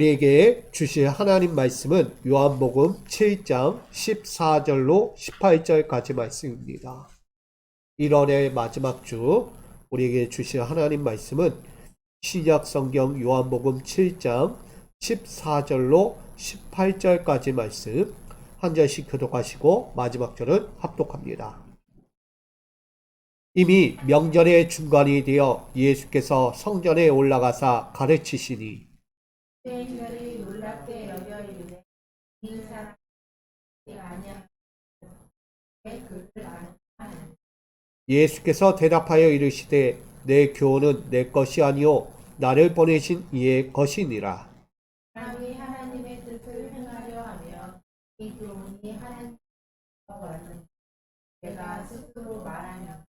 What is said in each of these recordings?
우리에게 주실 하나님 말씀은 요한복음 7장 14절로 18절까지 말씀입니다. 1월의 마지막 주 우리에게 주실 하나님 말씀은 신약 성경 요한복음 7장 14절로 18절까지 말씀 한 절씩 교독하시고 마지막 절은 합독합니다. 이미 명절의 중간이 되어 예수께서 성전에 올라가사 가르치시니 유대인들이 놀랍게 여겨 이르되 이 사람이 아니야 왜 그를 아느냐. 예수께서 대답하여 이르시되 내 교훈은 내 것이 아니요 나를 보내신 이의 것이니라. 사람이 하나님의 뜻을 행하려 하면 이 교훈이 하나님께서 왔는 내가 스스로 말하면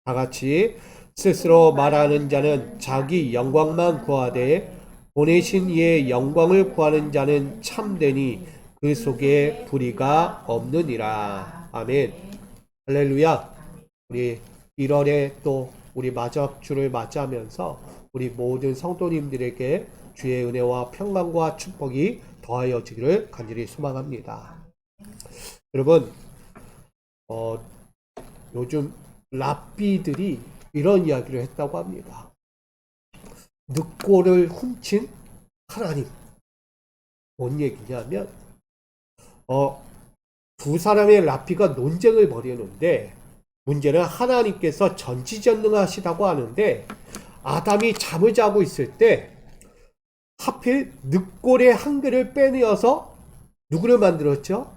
다같이 스스로 말하는 자는 자기 영광만 구하되 보내신 이의 영광을 구하는 자는 참되니 그 속에 불의가 없느니라. 아멘. 할렐루야. 우리 1월에 또 우리 마지막 주를 맞이하면서 우리 모든 성도님들에게 주의 은혜와 평강과 축복이 더하여지기를 간절히 소망합니다. 여러분, 요즘 랍비들이 이런 이야기를 했다고 합니다. 늑골을 훔친 하나님. 뭔 얘기냐면 두 사람의 랍비가 논쟁을 벌이는데 문제는 하나님께서 전지전능하시다고 하는데 아담이 잠을 자고 있을 때 하필 늑골의 한 개를 빼내어서 누구를 만들었죠?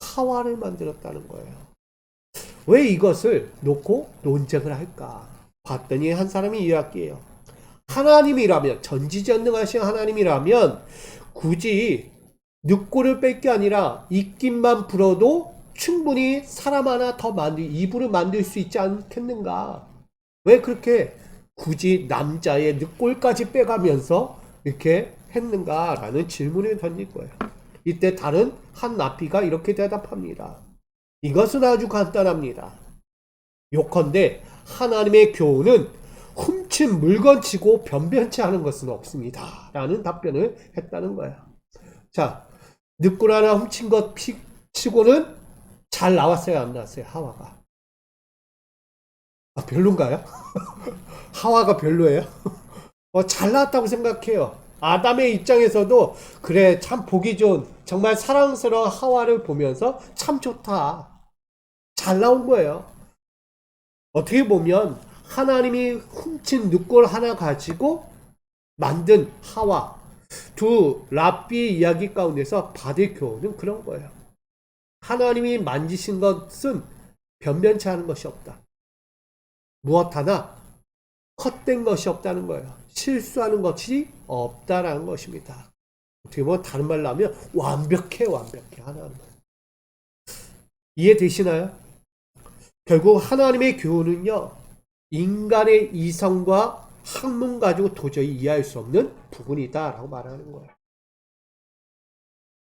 하와를 만들었다는 거예요. 왜 이것을 놓고 논쟁을 할까? 봤더니 한 사람이 이야기해요. 하나님이라면, 전지전능하신 하나님이라면 굳이 늑골을 뺄 게 아니라 입김만 불어도 충분히 사람 하나 더 이불을 만들 수 있지 않겠는가? 왜 그렇게 굳이 남자의 늑골까지 빼가면서 이렇게 했는가라는 질문을 던질 거예요. 이때 다른 한 랍비가 이렇게 대답합니다. 이것은 아주 간단합니다. 요컨대 하나님의 교훈은 훔친 물건치고 변변치 않은 것은 없습니다. 라는 답변을 했다는 거예요. 자, 늑골 하나 훔친 것 치고는 잘 나왔어요, 안 나왔어요? 하와가. 별론가요? 하와가 별로예요? 잘 나왔다고 생각해요. 아담의 입장에서도 그래 참 보기 좋은 정말 사랑스러운 하와를 보면서 참 좋다. 잘 나온 거예요. 어떻게 보면 하나님이 훔친 늑골 하나 가지고 만든 하와 두 랍비 이야기 가운데서 받을 교훈은 그런 거예요. 하나님이 만지신 것은 변변치 않은 것이 없다. 무엇 하나 헛된 것이 없다는 거예요. 실수하는 것이 없다라는 것입니다. 어떻게 보면 다른 말로 하면 완벽해 하나님은. 이해되시나요? 결국 하나님의 교훈은요, 인간의 이성과 학문 가지고 도저히 이해할 수 없는 부분이다라고 말하는 거예요.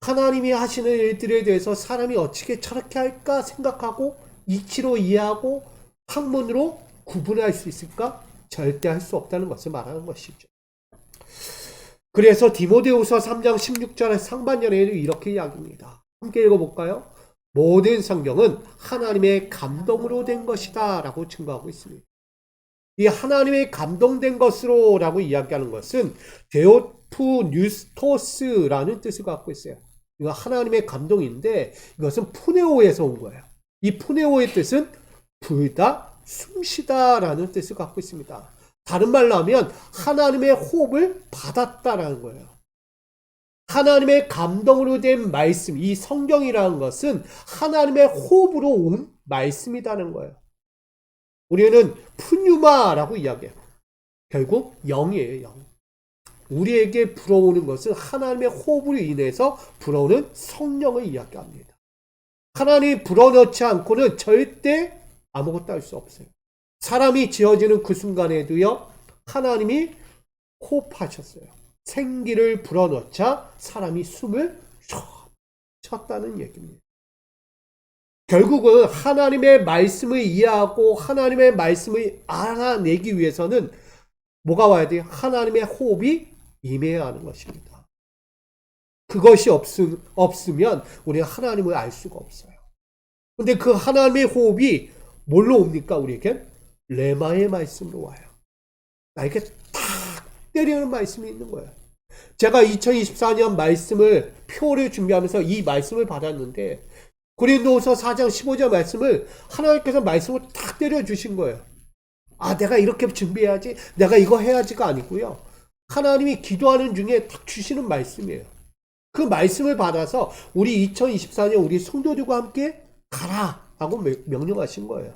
하나님이 하시는 일들에 대해서 사람이 어떻게 저렇게 할까 생각하고 이치로 이해하고 학문으로 구분할 수 있을까? 절대 할 수 없다는 것을 말하는 것이죠. 그래서 디모데후서 3장 16절의 상반절에는 이렇게 이야기합니다. 함께 읽어볼까요? 모든 성경은 하나님의 감동으로 된 것이다 라고 증거하고 있습니다. 이 하나님의 감동된 것으로 라고 이야기하는 것은 데오프뉴스토스라는 뜻을 갖고 있어요. 이거 하나님의 감동인데 이것은 푸네오에서 온 거예요. 이 푸네오의 뜻은 불다 숨쉬다 라는 뜻을 갖고 있습니다. 다른 말로 하면 하나님의 호흡을 받았다라는 거예요. 하나님의 감동으로 된 말씀, 이 성경이라는 것은 하나님의 호흡으로 온 말씀이라는 거예요. 우리는 푸뉴마라고 이야기해요. 결국 영이에요, 영. 우리에게 불어오는 것은 하나님의 호흡으로 인해서 불어오는 성령을 이야기합니다. 하나님이 불어넣지 않고는 절대 아무것도 할 수 없어요. 사람이 지어지는 그 순간에도요, 하나님이 호흡하셨어요. 생기를 불어넣자 사람이 숨을 쉬었다는 얘기입니다. 결국은 하나님의 말씀을 이해하고 하나님의 말씀을 알아내기 위해서는 뭐가 와야 돼요? 하나님의 호흡이 임해야 하는 것입니다. 그것이 없으면 우리가 하나님을 알 수가 없어요. 근데 그 하나님의 호흡이 뭘로 옵니까? 우리에게 레마의 말씀으로 와요. 나에게 탁 때리는 말씀이 있는 거예요. 제가 2024년 말씀을 표를 준비하면서 이 말씀을 받았는데 고린도후서 4장 15절 말씀을 하나님께서 말씀을 탁 때려주신 거예요. 아, 내가 이렇게 준비해야지, 내가 이거 해야지가 아니고요. 하나님이 기도하는 중에 탁 주시는 말씀이에요. 그 말씀을 받아서 우리 2024년 우리 성도들과 함께 가라 하고 명령하신 거예요.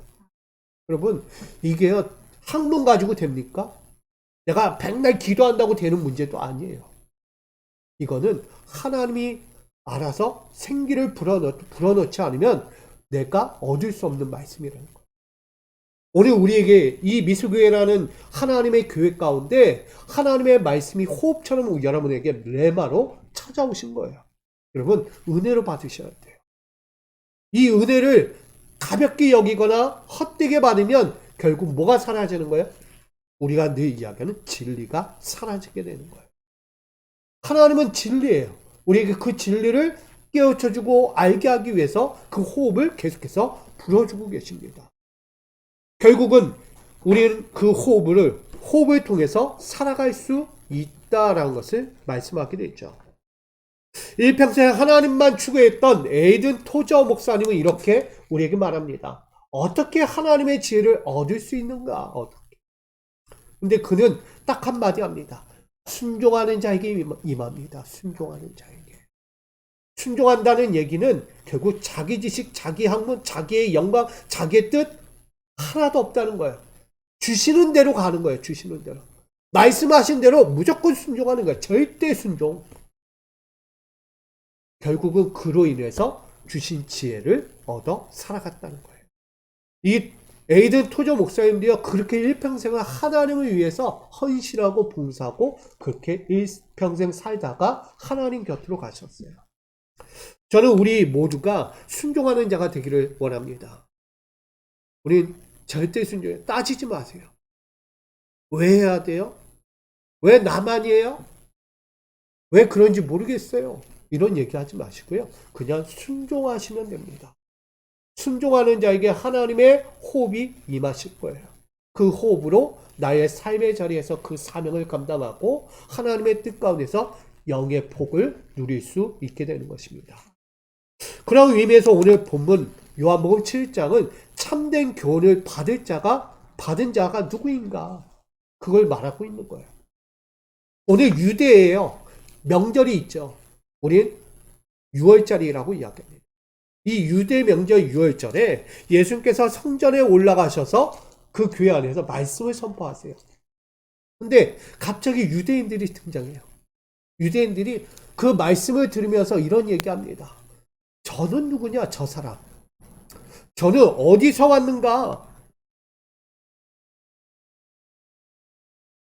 여러분, 이게 학문 가지고 됩니까? 내가 백날 기도한다고 되는 문제도 아니에요. 이거는 하나님이 알아서 생기를 불어넣지 않으면 내가 얻을 수 없는 말씀이라는 거예요. 오늘 우리에게 이 미술교회라는 하나님의 교회 가운데 하나님의 말씀이 호흡처럼 여러분에게 레마로 찾아오신 거예요. 여러분, 은혜로 받으셔야 돼요. 이 은혜를 가볍게 여기거나 헛되게 받으면 결국 뭐가 사라지는 거예요? 우리가 늘 이야기하는 진리가 사라지게 되는 거예요. 하나님은 진리예요. 우리에게 그 진리를 깨우쳐주고 알게 하기 위해서 그 호흡을 계속해서 불어주고 계십니다. 결국은 우리는 그 호흡을 통해서 살아갈 수 있다라는 것을 말씀하게 되죠. 일평생 하나님만 추구했던 에이든 토저 목사님은 이렇게 우리에게 말합니다. 어떻게 하나님의 지혜를 얻을 수 있는가? 어떻게? 근데 그는 딱 한마디 합니다. 순종하는 자에게 임합니다. 순종하는 자에게. 순종한다는 얘기는 결국 자기 지식, 자기 학문, 자기의 영광, 자기의 뜻 하나도 없다는 거예요. 주시는 대로 가는 거예요. 주시는 대로. 말씀하신 대로 무조건 순종하는 거예요. 절대 순종. 결국은 그로 인해서 주신 지혜를 얻어 살아갔다는 거예요. 이 에이든 토저 목사님도요, 그렇게 일평생을 하나님을 위해서 헌신하고 봉사하고 그렇게 일평생 살다가 하나님 곁으로 가셨어요. 저는 우리 모두가 순종하는 자가 되기를 원합니다. 우린 절대 순종해. 따지지 마세요. 왜 해야 돼요? 왜 나만이에요? 왜 그런지 모르겠어요. 이런 얘기하지 마시고요. 그냥 순종하시면 됩니다. 순종하는 자에게 하나님의 호흡이 임하실 거예요. 그 호흡으로 나의 삶의 자리에서 그 사명을 감당하고 하나님의 뜻 가운데서 영의 복을 누릴 수 있게 되는 것입니다. 그런 의미에서 오늘 본문 요한복음 7장은 참된 교훈을 받은 자가 누구인가? 그걸 말하고 있는 거예요. 오늘 유대예요. 명절이 있죠. 우린 6월절이라고 이야기합니다. 이 유대 명절 6월절에 예수님께서 성전에 올라가셔서 그 교회 안에서 말씀을 선포하세요. 근데 갑자기 유대인들이 등장해요. 유대인들이 그 말씀을 들으면서 이런 얘기합니다. 저는 누구냐? 저 사람. 저는 어디서 왔는가?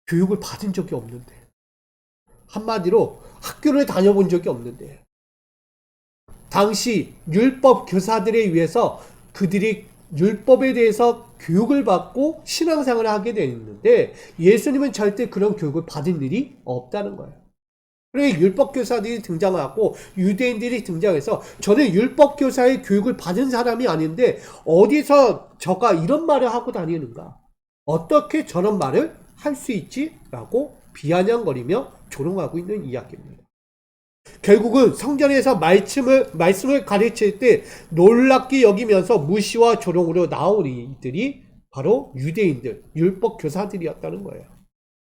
교육을 받은 적이 없는데. 한마디로 학교를 다녀본 적이 없는데. 당시 율법 교사들에 의해서 그들이 율법에 대해서 교육을 받고 신앙생활을 하게 되었는데 예수님은 절대 그런 교육을 받은 일이 없다는 거예요. 그래서 율법 교사들이 등장하고 유대인들이 등장해서 저는 율법 교사의 교육을 받은 사람이 아닌데 어디서 저가 이런 말을 하고 다니는가? 어떻게 저런 말을 할 수 있지? 라고 비아냥거리며 조롱하고 있는 이야기입니다. 결국은 성전에서 말씀을 가르칠 때 놀랍게 여기면서 무시와 조롱으로 나온 이들이 바로 유대인들, 율법 교사들이었다는 거예요.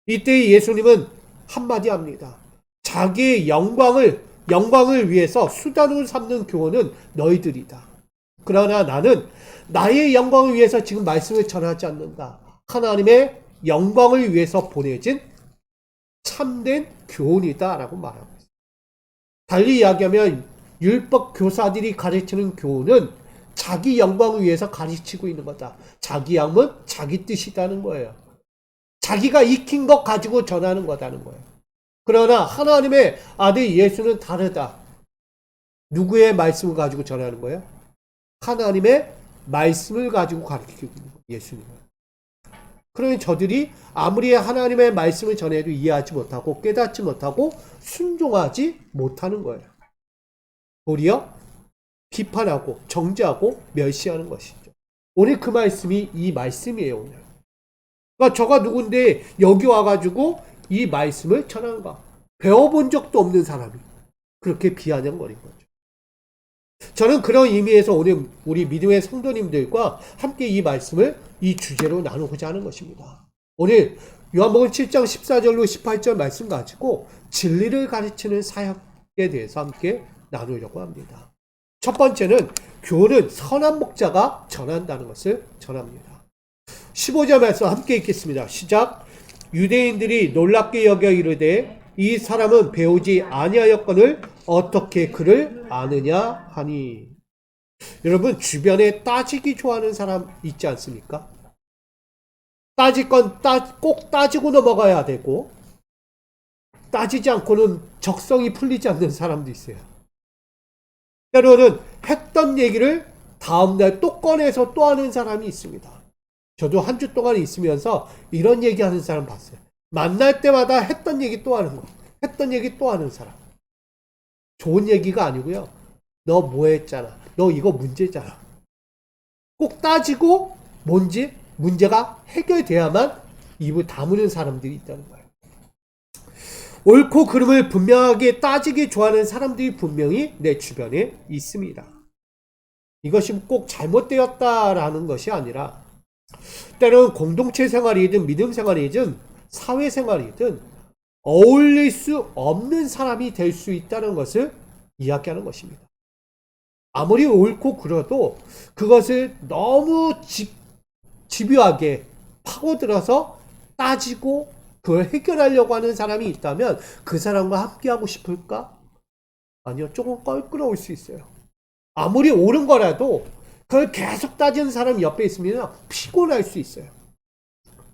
이때 예수님은 한마디 합니다. 자기의 영광을 위해서 수단으로 삼는 교훈은 너희들이다. 그러나 나는 나의 영광을 위해서 지금 말씀을 전하지 않는다. 하나님의 영광을 위해서 보내진 참된 교훈이다 라고 말하고 있습니다. 달리 이야기하면 율법 교사들이 가르치는 교훈은 자기 영광을 위해서 가르치고 있는 거다. 자기 양은 자기 뜻이다는 거예요. 자기가 익힌 것 가지고 전하는 거다는 거예요. 그러나 하나님의 아들 예수는 다르다. 누구의 말씀을 가지고 전하는 거예요? 하나님의 말씀을 가지고 가르치고 있는 거예요. 예수님은. 그러니 저들이 아무리 하나님의 말씀을 전해도 이해하지 못하고 깨닫지 못하고 순종하지 못하는 거예요. 도리어 비판하고 정죄하고 멸시하는 것이죠. 오늘 그 말씀이 이 말씀이에요. 오늘. 그러니까 저가 누군데 여기 와가지고 이 말씀을 전하는가. 배워본 적도 없는 사람이 그렇게 비아냥거린 거죠. 저는 그런 의미에서 오늘 우리 믿음의 성도님들과 함께 이 말씀을 이 주제로 나누고자 하는 것입니다. 오늘 요한복음 7장 14절로 18절 말씀 가지고 진리를 가르치는 사역에 대해서 함께 나누려고 합니다. 첫 번째는 교훈은 선한 목자가 전한다는 것을 전합니다. 15절 말씀 함께 읽겠습니다. 시작. 유대인들이 놀랍게 여겨 이르되 이 사람은 배우지 아니하였거늘 어떻게 그를 아느냐 하니. 여러분 주변에 따지기 좋아하는 사람 있지 않습니까? 따질 건 꼭 따지고 넘어가야 되고 따지지 않고는 적성이 풀리지 않는 사람도 있어요. 때로는 했던 얘기를 다음날 또 꺼내서 또 하는 사람이 있습니다. 저도 한 주 동안 있으면서 이런 얘기하는 사람 봤어요. 만날 때마다 했던 얘기 또 하는 거. 했던 얘기 또 하는 사람. 좋은 얘기가 아니고요. 너 뭐 했잖아. 너 이거 문제잖아. 꼭 따지고 뭔지 문제가 해결돼야만 입을 다무는 사람들이 있다는 거예요. 옳고 그름을 분명하게 따지기 좋아하는 사람들이 분명히 내 주변에 있습니다. 이것이 꼭 잘못되었다라는 것이 아니라 때로는 공동체 생활이든 믿음 생활이든 사회 생활이든 어울릴 수 없는 사람이 될 수 있다는 것을 이야기하는 것입니다. 아무리 옳고 그러도 그것을 너무 집요하게 파고들어서 따지고 그걸 해결하려고 하는 사람이 있다면 그 사람과 함께하고 싶을까? 아니요. 조금 껄끄러울 수 있어요. 아무리 옳은 거라도 그걸 계속 따지는 사람이 옆에 있으면 피곤할 수 있어요.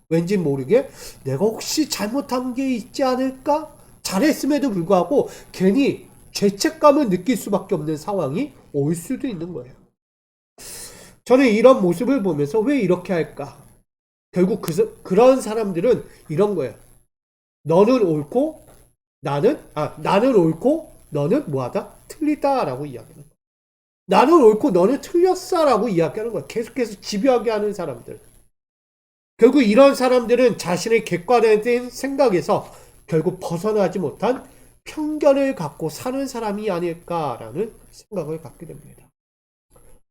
왠지 모르게 내가 혹시 잘못한 게 있지 않을까? 잘했음에도 불구하고 괜히 죄책감을 느낄 수밖에 없는 상황이 올 수도 있는 거예요. 저는 이런 모습을 보면서 왜 이렇게 할까? 결국 그런 사람들은 이런 거예요. 너는 옳고 나는 옳고 너는 뭐하다? 틀리다라고 이야기하는 거예요. 나는 옳고 너는 틀렸어라고 이야기하는 거예요. 계속해서 집요하게 하는 사람들. 결국 이런 사람들은 자신의 객관화된 생각에서 결국 벗어나지 못한 편견을 갖고 사는 사람이 아닐까라는 생각을 갖게 됩니다.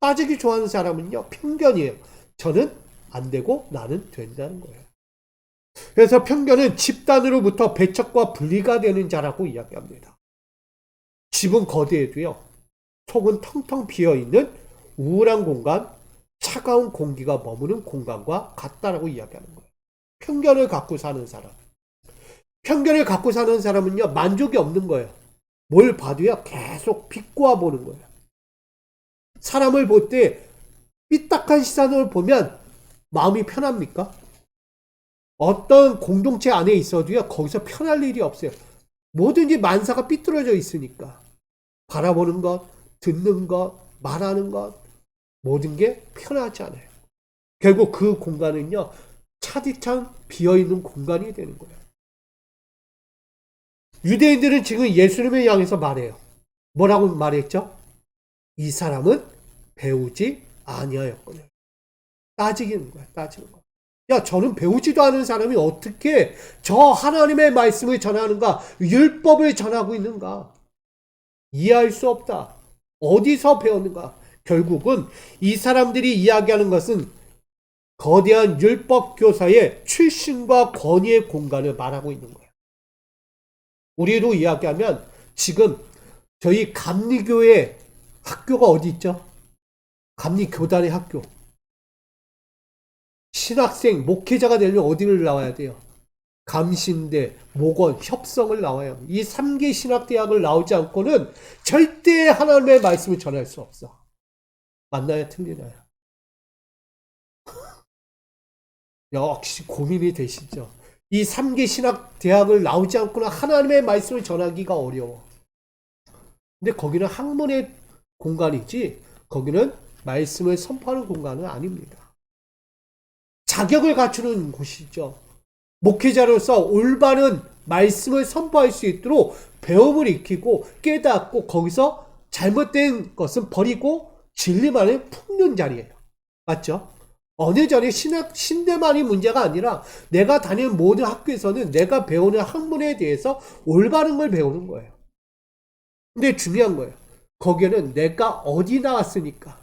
따지기 좋아하는 사람은요, 편견이에요. 저는 안 되고 나는 된다는 거예요. 그래서 편견은 집단으로부터 배척과 분리가 되는 자라고 이야기합니다. 집은 거대해도요, 속은 텅텅 비어있는 우울한 공간, 차가운 공기가 머무는 공간과 같다라고 이야기하는 거예요. 편견을 갖고 사는 사람. 편견을 갖고 사는 사람은요, 만족이 없는 거예요. 뭘 봐도요, 계속 비꼬아 보는 거예요. 사람을 볼 때 삐딱한 시선을 보면 마음이 편합니까? 어떤 공동체 안에 있어도요, 거기서 편할 일이 없어요. 뭐든지 만사가 삐뚤어져 있으니까. 바라보는 것, 듣는 것, 말하는 것, 모든 게 편하지 않아요. 결국 그 공간은요, 차디찬 비어있는 공간이 되는 거예요. 유대인들은 지금 예수님을 향해서 말해요. 뭐라고 말했죠? 이 사람은 배우지 아니하였거든요. 따지는 거야, 따지는 거. 야, 저는 배우지도 않은 사람이 어떻게 저 하나님의 말씀을 전하는가, 율법을 전하고 있는가? 이해할 수 없다. 어디서 배웠는가? 결국은 이 사람들이 이야기하는 것은 거대한 율법 교사의 출신과 권위의 공간을 말하고 있는 거예요. 우리로 이야기하면 지금 저희 감리교회 학교가 어디 있죠? 감리교단의 학교. 신학생, 목회자가 되려면 어디를 나와야 돼요? 감신대, 목원, 협성을 나와야 합니다. 이 3개 신학대학을 나오지 않고는 절대 하나님의 말씀을 전할 수 없어. 맞나요? 틀리나요? 역시 고민이 되시죠? 이 3개 신학대학을 나오지 않고는 하나님의 말씀을 전하기가 어려워. 근데 거기는 학문의 공간이지 거기는 말씀을 선포하는 공간은 아닙니다. 자격을 갖추는 곳이죠. 목회자로서 올바른 말씀을 선포할 수 있도록 배움을 익히고 깨닫고 거기서 잘못된 것은 버리고 진리만을 품는 자리예요. 맞죠? 어느 전에 신대만이 문제가 아니라 내가 다니는 모든 학교에서는 내가 배우는 학문에 대해서 올바른 걸 배우는 거예요. 근데 중요한 거예요. 거기에는 내가 어디 나왔으니까,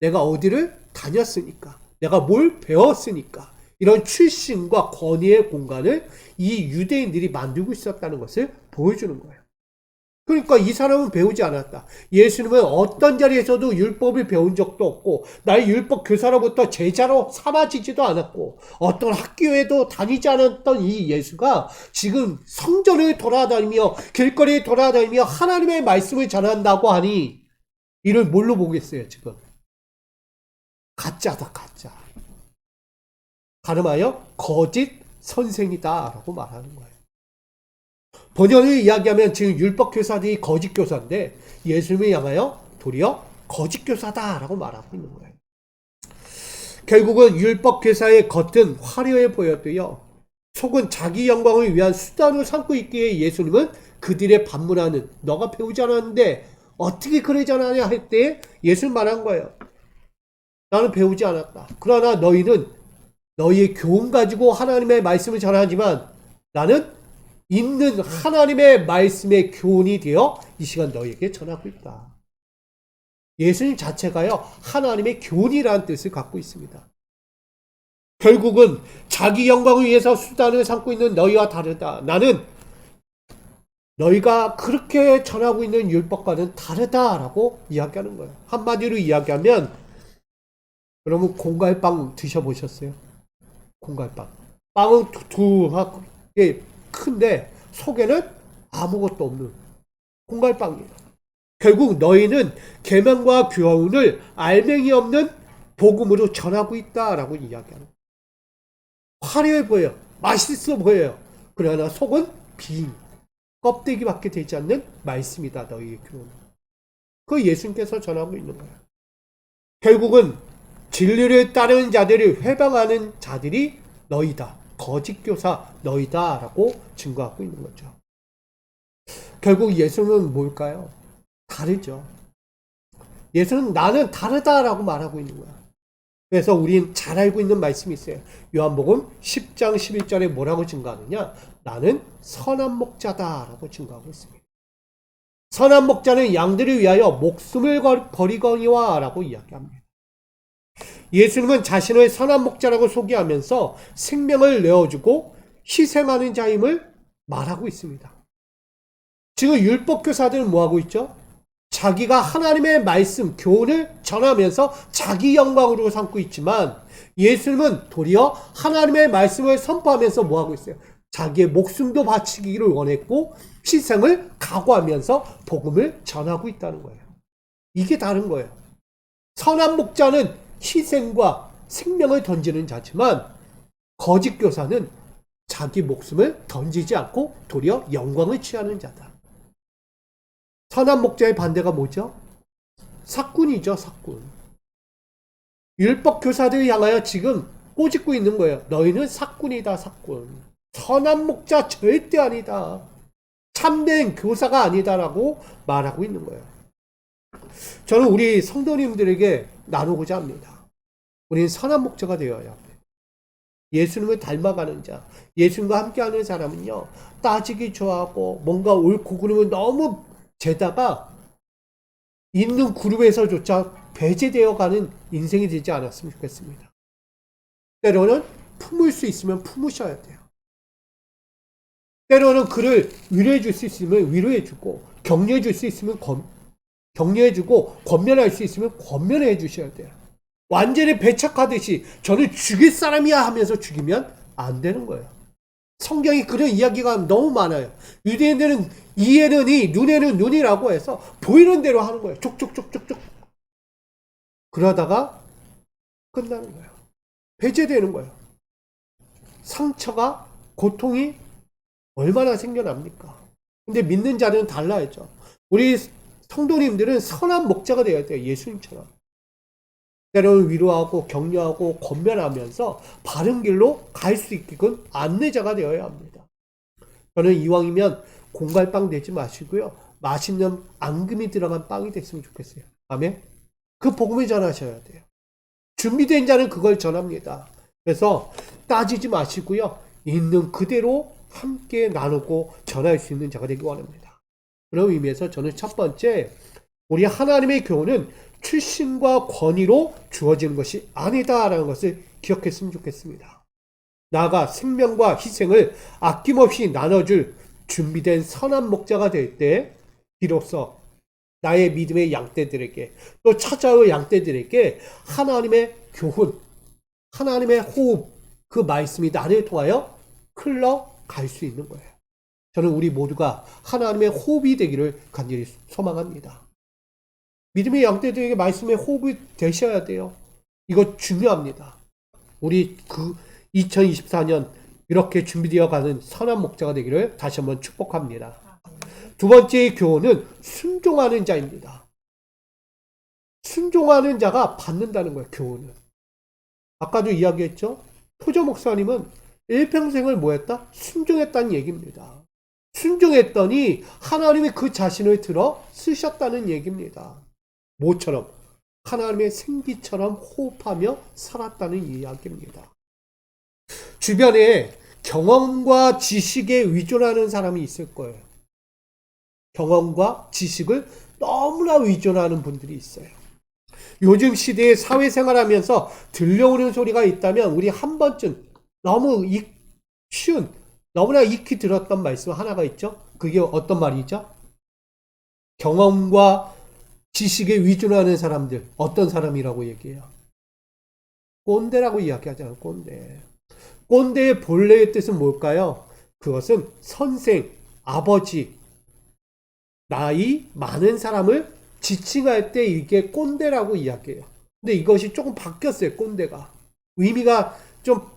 내가 어디를 다녔으니까, 내가 뭘 배웠으니까 이런 출신과 권위의 공간을 이 유대인들이 만들고 있었다는 것을 보여주는 거예요. 그러니까 이 사람은 배우지 않았다. 예수님은 어떤 자리에서도 율법을 배운 적도 없고 나의 율법 교사로부터 제자로 삼아지지도 않았고 어떤 학교에도 다니지 않았던 이 예수가 지금 성전을 돌아다니며 길거리에 돌아다니며 하나님의 말씀을 전한다고 하니 이를 뭘로 보겠어요 지금? 가짜다 가짜. 가늠하여 거짓 선생이다 라고 말하는 거예요. 본연을 이야기하면 지금 율법 교사들이 거짓 교사인데 예수님을 향하여 도리어 거짓 교사다 라고 말하고 있는 거예요. 결국은 율법 교사의 겉은 화려해 보여도요 속은 자기 영광을 위한 수단을 삼고 있기에 예수님은 그들의 반문하는 너가 배우지 않았는데 어떻게 그래 전하냐 할 때 예수님 말한 거예요. 나는 배우지 않았다. 그러나 너희는 너희의 교훈 가지고 하나님의 말씀을 전하지만 나는 있는 하나님의 말씀의 교훈이 되어 이 시간 너희에게 전하고 있다. 예수님 자체가요 하나님의 교훈이라는 뜻을 갖고 있습니다. 결국은 자기 영광을 위해서 수단을 삼고 있는 너희와 다르다. 나는 너희가 그렇게 전하고 있는 율법과는 다르다라고 이야기하는 거예요. 한마디로 이야기하면 여러분 공갈빵 드셔보셨어요? 공갈빵. 빵은 두툼하게 큰데 속에는 아무것도 없는 공갈빵이에요. 결국 너희는 계명과 교훈을 알맹이 없는 복음으로 전하고 있다라고 이야기하는 거예요. 화려해 보여요. 맛있어 보여요. 그러나 속은 빈 껍데기밖에 되지 않는 말씀이다. 너희의 교훈은. 그 예수님께서 전하고 있는 거예요. 결국은 진리를 따르는 자들을 회방하는 자들이 너희다. 거짓 교사 너희다 라고 증거하고 있는 거죠. 결국 예수는 뭘까요? 다르죠. 예수는 나는 다르다라고 말하고 있는 거야. 그래서 우린 잘 알고 있는 말씀이 있어요. 요한복음 10장 11절에 뭐라고 증거하느냐? 나는 선한 목자다라고 증거하고 있습니다. 선한 목자는 양들을 위하여 목숨을 버리거니와 라고 이야기합니다. 예수님은 자신을 선한 목자라고 소개하면서 생명을 내어주고 희생하는 자임을 말하고 있습니다. 지금 율법교사들은 뭐하고 있죠? 자기가 하나님의 말씀, 교훈을 전하면서 자기 영광으로 삼고 있지만 예수님은 도리어 하나님의 말씀을 선포하면서 뭐하고 있어요? 자기의 목숨도 바치기를 원했고 희생을 각오하면서 복음을 전하고 있다는 거예요. 이게 다른 거예요. 선한 목자는 희생과 생명을 던지는 자지만 거짓 교사는 자기 목숨을 던지지 않고 도리어 영광을 취하는 자다. 선한 목자의 반대가 뭐죠? 사꾼이죠, 사꾼. 율법 교사들을 향하여 지금 꼬집고 있는 거예요. 너희는 사꾼이다, 사꾼. 선한 목자 절대 아니다. 참된 교사가 아니다라고 말하고 있는 거예요. 저는 우리 성도님들에게 나누고자 합니다. 우리는 선한 목자가 되어야 합니다. 예수님을 닮아가는 자, 예수님과 함께하는 사람은요, 따지기 좋아하고 뭔가 옳고 그름을 너무 재다가 있는 그룹에서조차 배제되어가는 인생이 되지 않았으면 좋겠습니다. 때로는 품을 수 있으면 품으셔야 돼요. 때로는 그를 위로해 줄 수 있으면 위로해 주고 격려해 줄 수 있으면 격려해 주고 권면할 수 있으면 권면해 주셔야 돼요. 완전히 배척하듯이 저는 죽일 사람이야 하면서 죽이면 안 되는 거예요. 성경이 그런 이야기가 너무 많아요. 유대인들은 이에는 이, 눈에는 눈이라고 해서 보이는 대로 하는 거예요. 족족족족족. 그러다가 끝나는 거예요. 배제되는 거예요. 상처가, 고통이 얼마나 생겨납니까? 근데 믿는 자는 달라야죠. 우리 성도님들은 선한 목자가 되어야 돼요. 예수님처럼. 때로는 위로하고 격려하고 권면하면서 바른 길로 갈 수 있게끔 안내자가 되어야 합니다. 저는 이왕이면 공갈빵 되지 마시고요. 맛있는 앙금이 들어간 빵이 됐으면 좋겠어요. 아멘? 그 복음을 전하셔야 돼요. 준비된 자는 그걸 전합니다. 그래서 따지지 마시고요. 있는 그대로 함께 나누고 전할 수 있는 자가 되기 원합니다. 그런 의미에서 저는 첫 번째, 우리 하나님의 교훈은 출신과 권위로 주어지는 것이 아니다라는 것을 기억했으면 좋겠습니다. 나아가 생명과 희생을 아낌없이 나눠줄 준비된 선한 목자가 될 때 비로소 나의 믿음의 양떼들에게 또 찾아올 양떼들에게 하나님의 교훈, 하나님의 호흡, 그 말씀이 나를 통하여 흘러갈 수 있는 거예요. 저는 우리 모두가 하나님의 호흡이 되기를 간절히 소망합니다. 믿음의 양떼들에게 말씀의 호흡이 되셔야 돼요. 이거 중요합니다. 우리 2024년 이렇게 준비되어 가는 선한 목자가 되기를 다시 한번 축복합니다. 두 번째의 교훈은 순종하는 자입니다. 순종하는 자가 받는다는 거예요, 교훈은. 아까도 이야기했죠? 토저 목사님은 일평생을 뭐 했다? 순종했다는 얘기입니다. 순종했더니 하나님이 그 자신을 들어 쓰셨다는 얘기입니다. 모처럼 하나님의 생기처럼 호흡하며 살았다는 이야기입니다. 주변에 경험과 지식에 의존하는 사람이 있을 거예요. 경험과 지식을 너무나 의존하는 분들이 있어요. 요즘 시대에 사회생활하면서 들려오는 소리가 있다면 우리 한 번쯤 너무 쉬운, 너무나 익히 들었던 말씀 하나가 있죠. 그게 어떤 말이죠? 경험과 지식에 의존하는 사람들, 어떤 사람이라고 얘기해요? 꼰대라고 이야기하잖아요. 꼰대. 꼰대의 본래의 뜻은 뭘까요? 그것은 선생, 아버지, 나이 많은 사람을 지칭할 때 이게 꼰대라고 이야기해요. 근데 이것이 조금 바뀌었어요. 꼰대가. 의미가 좀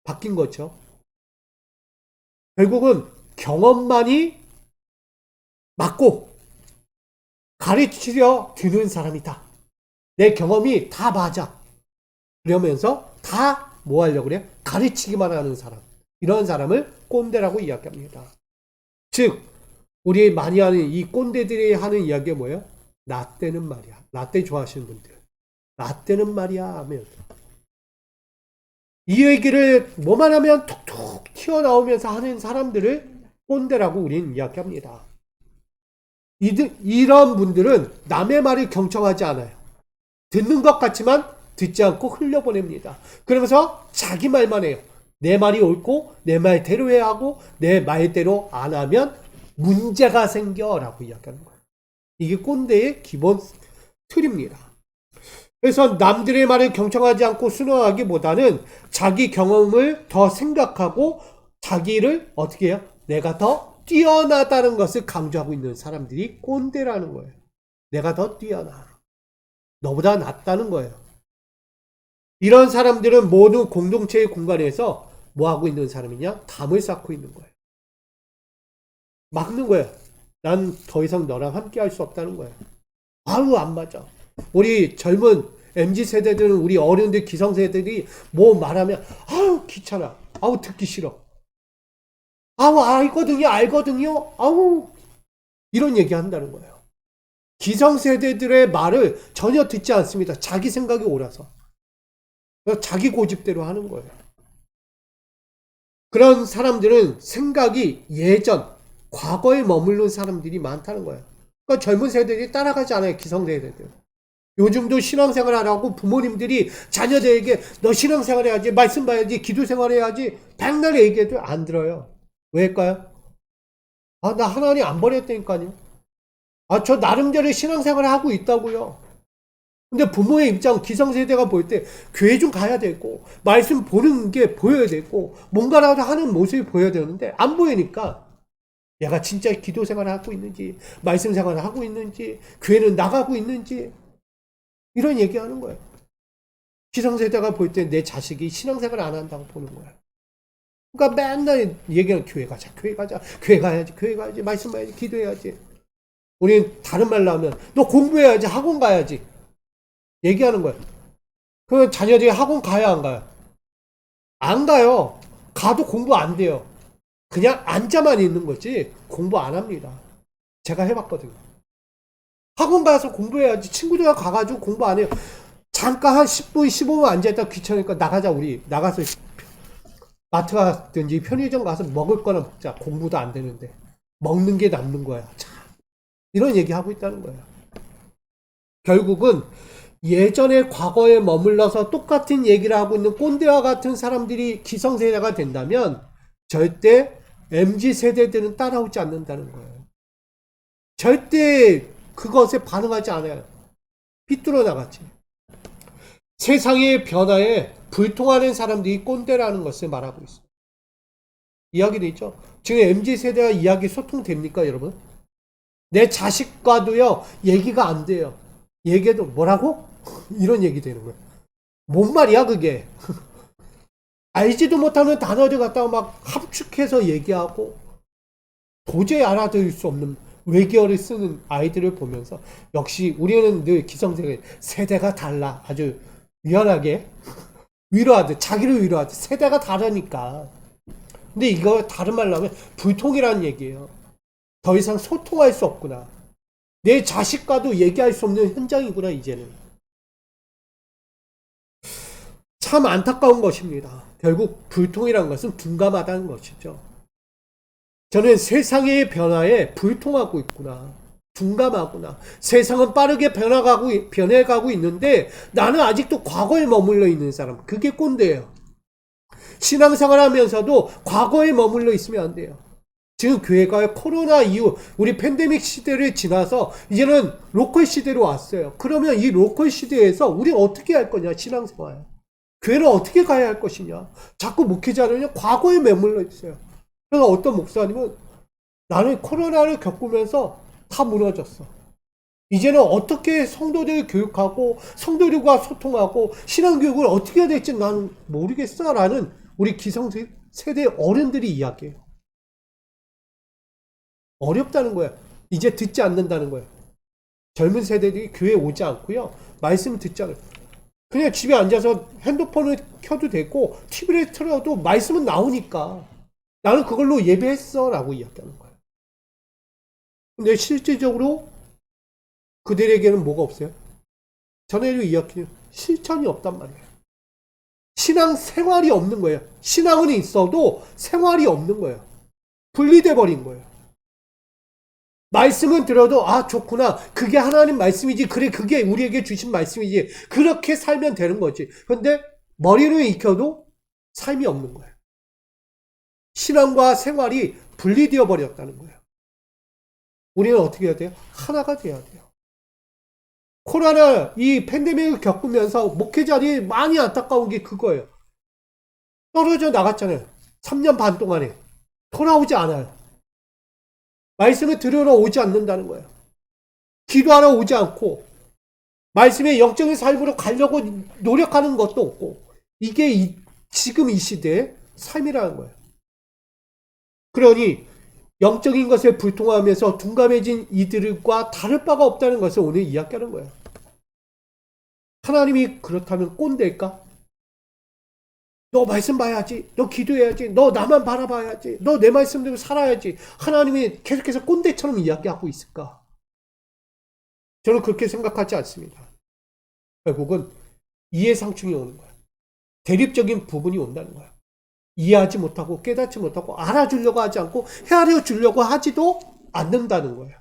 바뀐 거죠. 결국은 경험만이 맞고 가르치려 드는 사람이다. 내 경험이 다 맞아. 그러면서 다 뭐 하려고 그래? 가르치기만 하는 사람. 이런 사람을 꼰대라고 이야기합니다. 즉 우리 많이 하는 이 꼰대들이 하는 이야기가 뭐예요? 나 때는 말이야. 나 때 좋아하시는 분들. 나 때는 말이야 하면 이 얘기를 뭐만 하면 툭툭 튀어나오면서 하는 사람들을 꼰대라고 우리는 이야기합니다. 이런 분들은 남의 말을 경청하지 않아요. 듣는 것 같지만 듣지 않고 흘려보냅니다. 그러면서 자기 말만 해요. 내 말이 옳고 내 말대로 해야 하고 내 말대로 안 하면 문제가 생겨라고 이야기하는 거예요. 이게 꼰대의 기본 틀입니다. 그래서 남들의 말을 경청하지 않고 순응하기보다는 자기 경험을 더 생각하고 자기를 어떻게 해요? 내가 더 뛰어나다는 것을 강조하고 있는 사람들이 꼰대라는 거예요. 내가 더 뛰어나. 너보다 낫다는 거예요. 이런 사람들은 모두 공동체의 공간에서 뭐 하고 있는 사람이냐? 담을 쌓고 있는 거예요. 막는 거예요. 난 더 이상 너랑 함께 할 수 없다는 거예요. 아우 안 맞아. 우리 젊은 MZ세대들은 우리 어른들 기성세대들이 뭐 말하면 아우 귀찮아. 아우 듣기 싫어. 아우 알거든요. 아우 이런 얘기 한다는 거예요. 기성세대들의 말을 전혀 듣지 않습니다. 자기 생각이 옳아서. 자기 고집대로 하는 거예요. 그런 사람들은 생각이 예전, 과거에 머무르는 사람들이 많다는 거예요. 그러니까 젊은 세대들이 따라가지 않아요. 기성세대들. 요즘도 신앙생활 하라고 부모님들이 자녀들에게 너 신앙생활 해야지, 말씀 봐야지, 기도생활 해야지 백날 얘기해도 안 들어요. 왜일까요? 나 하나님 안 버렸다니까요. 저 나름대로 신앙생활을 하고 있다고요. 근데 부모의 입장, 기성세대가 볼 때 교회 좀 가야 되고 말씀 보는 게 보여야 되고 뭔가라도 하는 모습이 보여야 되는데 안 보이니까 얘가 진짜 기도 생활을 하고 있는지 말씀 생활을 하고 있는지 교회는 나가고 있는지 이런 얘기하는 거예요. 기성세대가 볼 때 내 자식이 신앙생활을 안 한다고 보는 거예요. 그러니까 맨날 얘기하는 교회 가자, 교회 가야지, 말씀 봐야지, 기도해야지. 우리는 다른 말로 하면 너 공부해야지, 학원 가야지. 얘기하는 거예요. 그러면 자녀들이 학원 가야 안 가요? 안 가요. 가도 공부 안 돼요. 그냥 앉아만 있는 거지 공부 안 합니다. 제가 해봤거든요. 학원 가서 공부해야지. 친구들이랑 가가지고 공부 안 해요. 잠깐 한 10분, 15분 앉아있다 귀찮으니까 나가자, 우리. 나가서 마트 가든지 편의점 가서 먹을 거나 먹자. 공부도 안 되는데. 먹는 게 남는 거야. 참, 이런 얘기 하고 있다는 거예요. 결국은 예전의 과거에 머물러서 똑같은 얘기를 하고 있는 꼰대와 같은 사람들이 기성세대가 된다면 절대 MZ세대들은 따라오지 않는다는 거예요. 절대 그것에 반응하지 않아요. 삐뚤어 나갔지. 세상의 변화에 불통하는 사람들이 꼰대라는 것을 말하고 있어요. 이야기되죠? 지금 MZ세대와 이야기 소통됩니까, 여러분? 내 자식과도요, 얘기가 안 돼요. 얘기해도 뭐라고? 이런 얘기 되는 거예요. 뭔 말이야, 그게? 알지도 못하는 단어를 갖다가 막 합축해서 얘기하고 도저히 알아들을 수 없는 외계어를 쓰는 아이들을 보면서 역시 우리는 늘 기성세대, 세대가 달라. 아주 미안하게 위로하듯, 자기를 위로하듯, 세대가 다르니까. 근데 이거 다른 말로 하면 불통이라는 얘기예요. 더 이상 소통할 수 없구나. 내 자식과도 얘기할 수 없는 현장이구나, 이제는. 참 안타까운 것입니다. 결국 불통이라는 것은 둔감하다는 것이죠. 저는 세상의 변화에 불통하고 있구나. 둔감하구나. 세상은 빠르게 변해가고 있는데 나는 아직도 과거에 머물러 있는 사람. 그게 꼰대예요. 신앙생활 하면서도 과거에 머물러 있으면 안 돼요. 지금 교회가 코로나 이후 우리 팬데믹 시대를 지나서 이제는 로컬 시대로 왔어요. 그러면 이 로컬 시대에서 우리가 어떻게 할 거냐, 신앙생활. 교회를 어떻게 가야 할 것이냐. 자꾸 목회자는 과거에 머물러 있어요. 그래서 어떤 목사님은 나는 코로나를 겪으면서 다 무너졌어. 이제는 어떻게 성도들을 교육하고 성도들과 소통하고 신앙교육을 어떻게 해야 될지 나는 모르겠어 라는 우리 기성세대 어른들이 이야기해요. 어렵다는 거야. 이제 듣지 않는다는 거야. 젊은 세대들이 교회에 오지 않고요. 말씀 듣지 않아요. 그냥 집에 앉아서 핸드폰을 켜도 되고 TV를 틀어도 말씀은 나오니까 나는 그걸로 예배했어 라고 이야기하는 거예요. 근데 실질적으로 그들에게는 뭐가 없어요? 전에도 이야기한 실천이 없단 말이에요. 신앙 생활이 없는 거예요. 신앙은 있어도 생활이 없는 거예요. 분리돼 버린 거예요. 말씀은 들어도 아 좋구나. 그게 하나님 말씀이지. 그래 그게 우리에게 주신 말씀이지. 그렇게 살면 되는 거지. 근데 머리를 익혀도 삶이 없는 거예요. 신앙과 생활이 분리되어 버렸다는 거예요. 우리는 어떻게 해야 돼요? 하나가 돼야 돼요. 코로나 이 팬데믹을 겪으면서 목회자들이 많이 안타까운 게 그거예요. 떨어져 나갔잖아요. 3년 반 동안에 돌아오지 않아요. 말씀을 들으러 오지 않는다는 거예요. 기도하러 오지 않고 말씀의 영적인 삶으로 가려고 노력하는 것도 없고 이게 지금 이 시대의 삶이라는 거예요. 그러니 영적인 것에 불통하면서 둔감해진 이들과 다를 바가 없다는 것을 오늘 이야기하는 거예요. 하나님이 그렇다면 꼰대일까? 너 말씀 봐야지. 너 기도해야지. 너 나만 바라봐야지. 너 내 말씀대로 살아야지. 하나님이 계속해서 꼰대처럼 이야기하고 있을까? 저는 그렇게 생각하지 않습니다. 결국은 이해상충이 오는 거예요. 대립적인 부분이 온다는 거예요. 이해하지 못하고 깨닫지 못하고 알아주려고 하지 않고 헤아려 주려고 하지도 않는다는 거예요.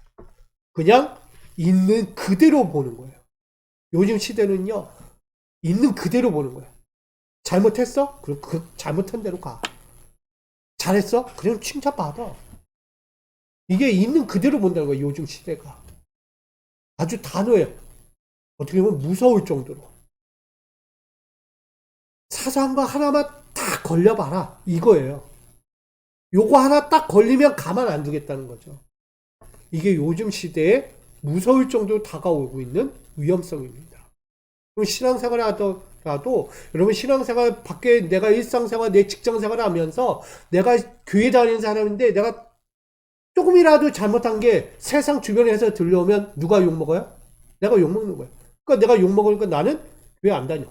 그냥 있는 그대로 보는 거예요. 요즘 시대는요. 있는 그대로 보는 거예요. 잘못했어? 그럼 그 잘못한 대로 가. 잘했어? 그럼 칭찬받아. 이게 있는 그대로 본다는 거예요. 요즘 시대가. 아주 단호해요. 어떻게 보면 무서울 정도로. 사소한 거 하나만 딱 걸려봐라. 이거예요. 요거 하나 딱 걸리면 가만 안 두겠다는 거죠. 이게 요즘 시대에 무서울 정도로 다가오고 있는 위험성입니다. 그럼 신앙생활을 하더라도 여러분 신앙생활 밖에 내가 일상생활 내 직장생활을 하면서 내가 교회 다니는 사람인데 내가 조금이라도 잘못한 게 세상 주변에서 들려오면 누가 욕먹어요? 내가 욕먹는 거예요. 그러니까 내가 욕먹으니까 나는 교회 안 다녀.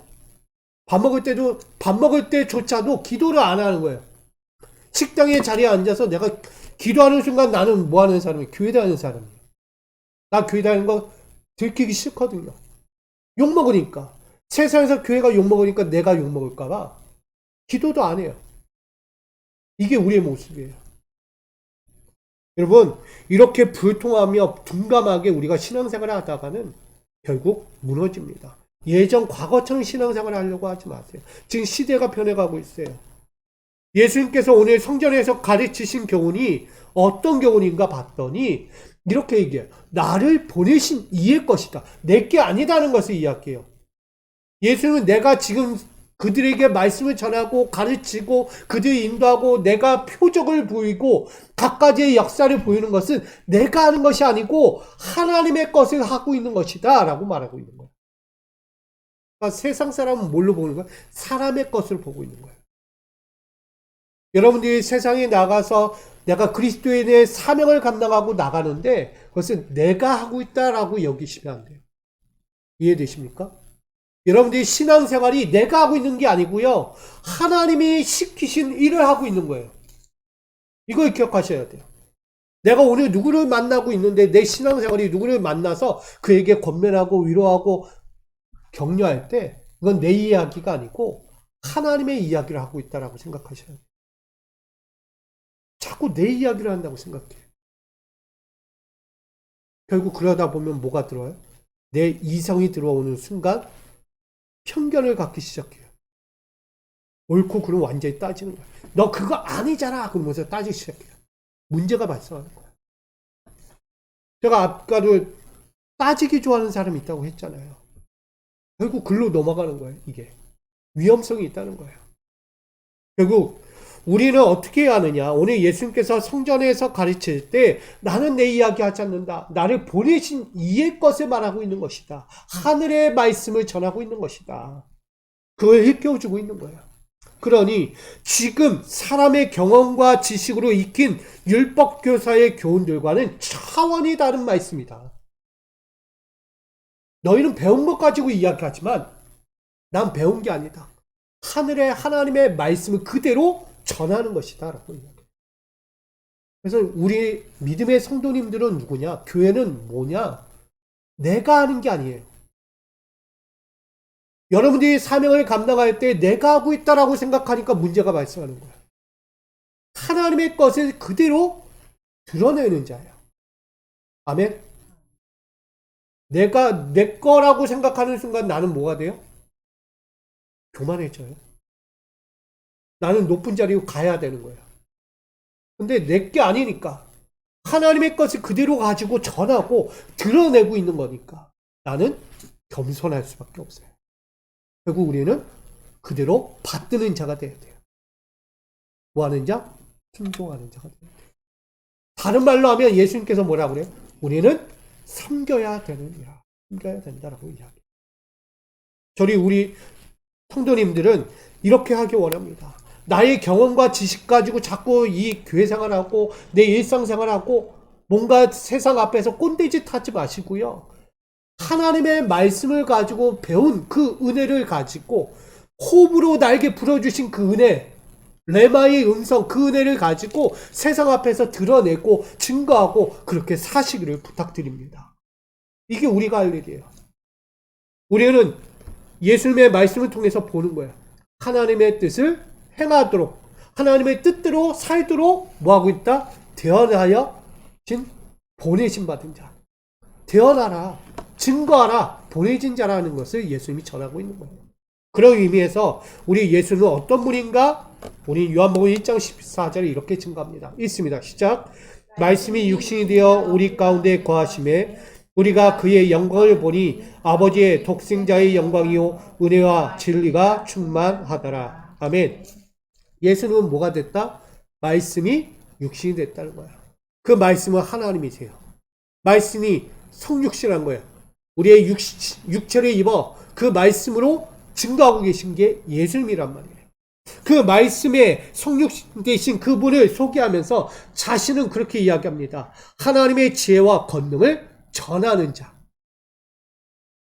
밥 먹을 때조차도 기도를 안 하는 거예요. 식당의 자리에 앉아서 내가 기도하는 순간 나는 뭐 하는 사람이에요? 교회 다니는 사람이에요. 나 교회 다니는 거 들키기 싫거든요. 욕 먹으니까. 세상에서 교회가 욕 먹으니까 내가 욕 먹을까봐 기도도 안 해요. 이게 우리의 모습이에요. 여러분, 이렇게 불통하며 둔감하게 우리가 신앙생활을 하다가는 결국 무너집니다. 예전 과거처럼 신앙생활을 하려고 하지 마세요. 지금 시대가 변해가고 있어요. 예수님께서 오늘 성전에서 가르치신 교훈이 어떤 교훈인가 봤더니 이렇게 얘기해요. 나를 보내신 이의 것이다. 내게 아니다는 것을 이야기해요. 예수님은 내가 지금 그들에게 말씀을 전하고 가르치고 그들 인도하고 내가 표적을 보이고 갖가지의 역사를 보이는 것은 내가 하는 것이 아니고 하나님의 것을 하고 있는 것이다 라고 말하고 있는 거예요. 그러니까 세상 사람은 뭘로 보는 거예요? 사람의 것을 보고 있는 거예요. 여러분들이 세상에 나가서 내가 그리스도인의 사명을 감당하고 나가는데 그것은 내가 하고 있다라고 여기시면 안 돼요. 이해되십니까? 여러분들이 신앙생활이 내가 하고 있는 게 아니고요. 하나님이 시키신 일을 하고 있는 거예요. 이걸 기억하셔야 돼요. 내가 오늘 누구를 만나고 있는데 내 신앙생활이 누구를 만나서 그에게 권면하고 위로하고 격려할 때 그건 내 이야기가 아니고 하나님의 이야기를 하고 있다라고 생각하셔야 돼요. 자꾸 내 이야기를 한다고 생각해요. 결국 그러다 보면 뭐가 들어와요? 내 이성이 들어오는 순간 편견을 갖기 시작해요. 옳고 그름 완전히 따지는 거예요. 너 그거 아니잖아 그러면서 따지기 시작해요. 문제가 발생하는 거예요. 제가 아까도 따지기 좋아하는 사람이 있다고 했잖아요. 결국 글로 넘어가는 거예요. 이게 위험성이 있다는 거예요. 결국 우리는 어떻게 해야 하느냐. 오늘 예수님께서 성전에서 가르칠 때 나는 내 이야기 하지 않는다. 나를 보내신 이의 것을 말하고 있는 것이다. 하늘의 말씀을 전하고 있는 것이다. 그걸 일깨워주고 있는 거예요. 그러니 지금 사람의 경험과 지식으로 익힌 율법교사의 교훈들과는 차원이 다른 말씀이다. 너희는 배운 것 가지고 이야기하지만 난 배운 게 아니다. 하늘의 하나님의 말씀을 그대로 전하는 것이다 라고 이야기해요. 그래서 우리 믿음의 성도님들은 누구냐? 교회는 뭐냐? 내가 하는 게 아니에요. 여러분들이 사명을 감당할 때 내가 하고 있다라고 생각하니까 문제가 발생하는 거예요. 하나님의 것을 그대로 드러내는 자예요. 아멘. 내가 내 거라고 생각하는 순간 나는 뭐가 돼요? 교만해져요. 나는 높은 자리로 가야 되는 거예요. 근데 내 게 아니니까 하나님의 것을 그대로 가지고 전하고 드러내고 있는 거니까 나는 겸손할 수밖에 없어요. 결국 우리는 그대로 받드는 자가 돼야 돼요. 뭐 하는 자? 순종하는 자가 돼야 돼요. 다른 말로 하면 예수님께서 뭐라고 그래요? 우리는 섬겨야 되느니라. 섬겨야 된다라고 이야기해요. 우리 성도님들은 이렇게 하기 원합니다. 나의 경험과 지식 가지고 자꾸 이 교회 생활하고 내 일상 생활하고 뭔가 세상 앞에서 꼰대짓 하지 마시고요. 하나님의 말씀을 가지고 배운 그 은혜를 가지고 호흡으로 날개 불어주신 그 은혜, 레마의 음성 그 은혜를 가지고 세상 앞에서 드러내고 증거하고 그렇게 사시기를 부탁드립니다. 이게 우리가 할 일이에요. 우리는 예수님의 말씀을 통해서 보는 거예요. 하나님의 뜻을 행하도록 하나님의 뜻대로 살도록 뭐하고 있다? 대언하여 보내신 받은 자. 대언하라. 증거하라. 보내진 자라는 것을 예수님이 전하고 있는 거예요. 그런 의미에서 우리 예수는 어떤 분인가? 우리 요한복음 1장 14절에 이렇게 증거합니다. 읽습니다. 시작. 말씀이 육신이 되어 우리 가운데 거하심에 우리가 그의 영광을 보니 아버지의 독생자의 영광이요 은혜와 진리가 충만하더라. 아멘. 예수는 뭐가 됐다? 말씀이 육신이 됐다는 거야. 그 말씀은 하나님이세요. 말씀이 성육신한 거예요. 우리의 육체를 입어 그 말씀으로 증거하고 계신 게 예수님이란 말이에요. 그 말씀에 성육신 되신 그분을 소개하면서 자신은 그렇게 이야기합니다. 하나님의 지혜와 권능을 전하는 자.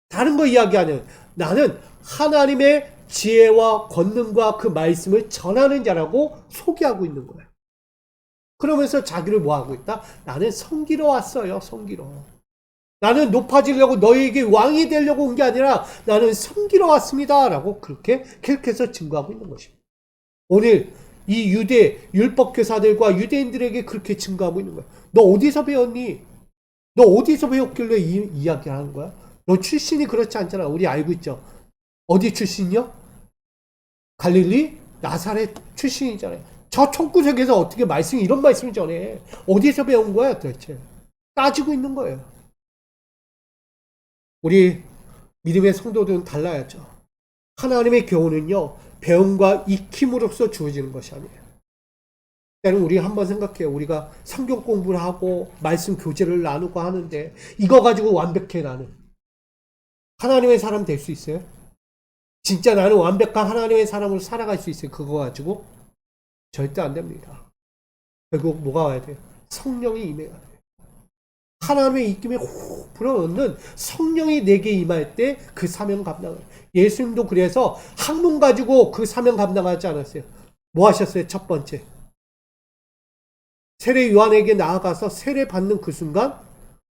다른 거 이야기하는 나는 하나님의 지혜와 권능과 그 말씀을 전하는 자라고 소개하고 있는 거예요. 그러면서 자기를 뭐 하고 있다? 나는 섬기러 왔어요. 섬기러. 나는 높아지려고 너희에게 왕이 되려고 온 게 아니라 나는 섬기러 왔습니다. 라고 그렇게 계속해서 증거하고 있는 것입니다. 오늘 이 유대 율법교사들과 유대인들에게 그렇게 증거하고 있는 거야. 너 어디서 배웠니? 너 어디서 배웠길래 이 이야기를 하는 거야? 너 출신이 그렇지 않잖아. 우리 알고 있죠? 어디 출신이요? 갈릴리? 나사렛 출신이잖아요. 저 천구석에서 어떻게 이런 말씀을 전해? 어디서 배운 거야 도대체? 따지고 있는 거예요. 우리 믿음의 성도들은 달라야죠. 하나님의 교훈은요, 배움과 익힘으로써 주어지는 것이 아니에요. 때는 우리 한번 생각해요. 우리가 성경 공부를 하고 말씀 교제를 나누고 하는데 이거 가지고 완벽해 나는. 하나님의 사람 될 수 있어요? 진짜 나는 완벽한 하나님의 사람으로 살아갈 수 있어요? 그거 가지고? 절대 안 됩니다. 결국 뭐가 와야 돼요? 성령이 임해야 돼요. 하나님의 입김에 훅 불어넣는 성령이 내게 임할 때 그 사명 감당을. 예수님도 그래서 학문 가지고 그 사명 감당하지 않았어요. 뭐 하셨어요? 첫 번째. 세례 요한에게 나아가서 세례 받는 그 순간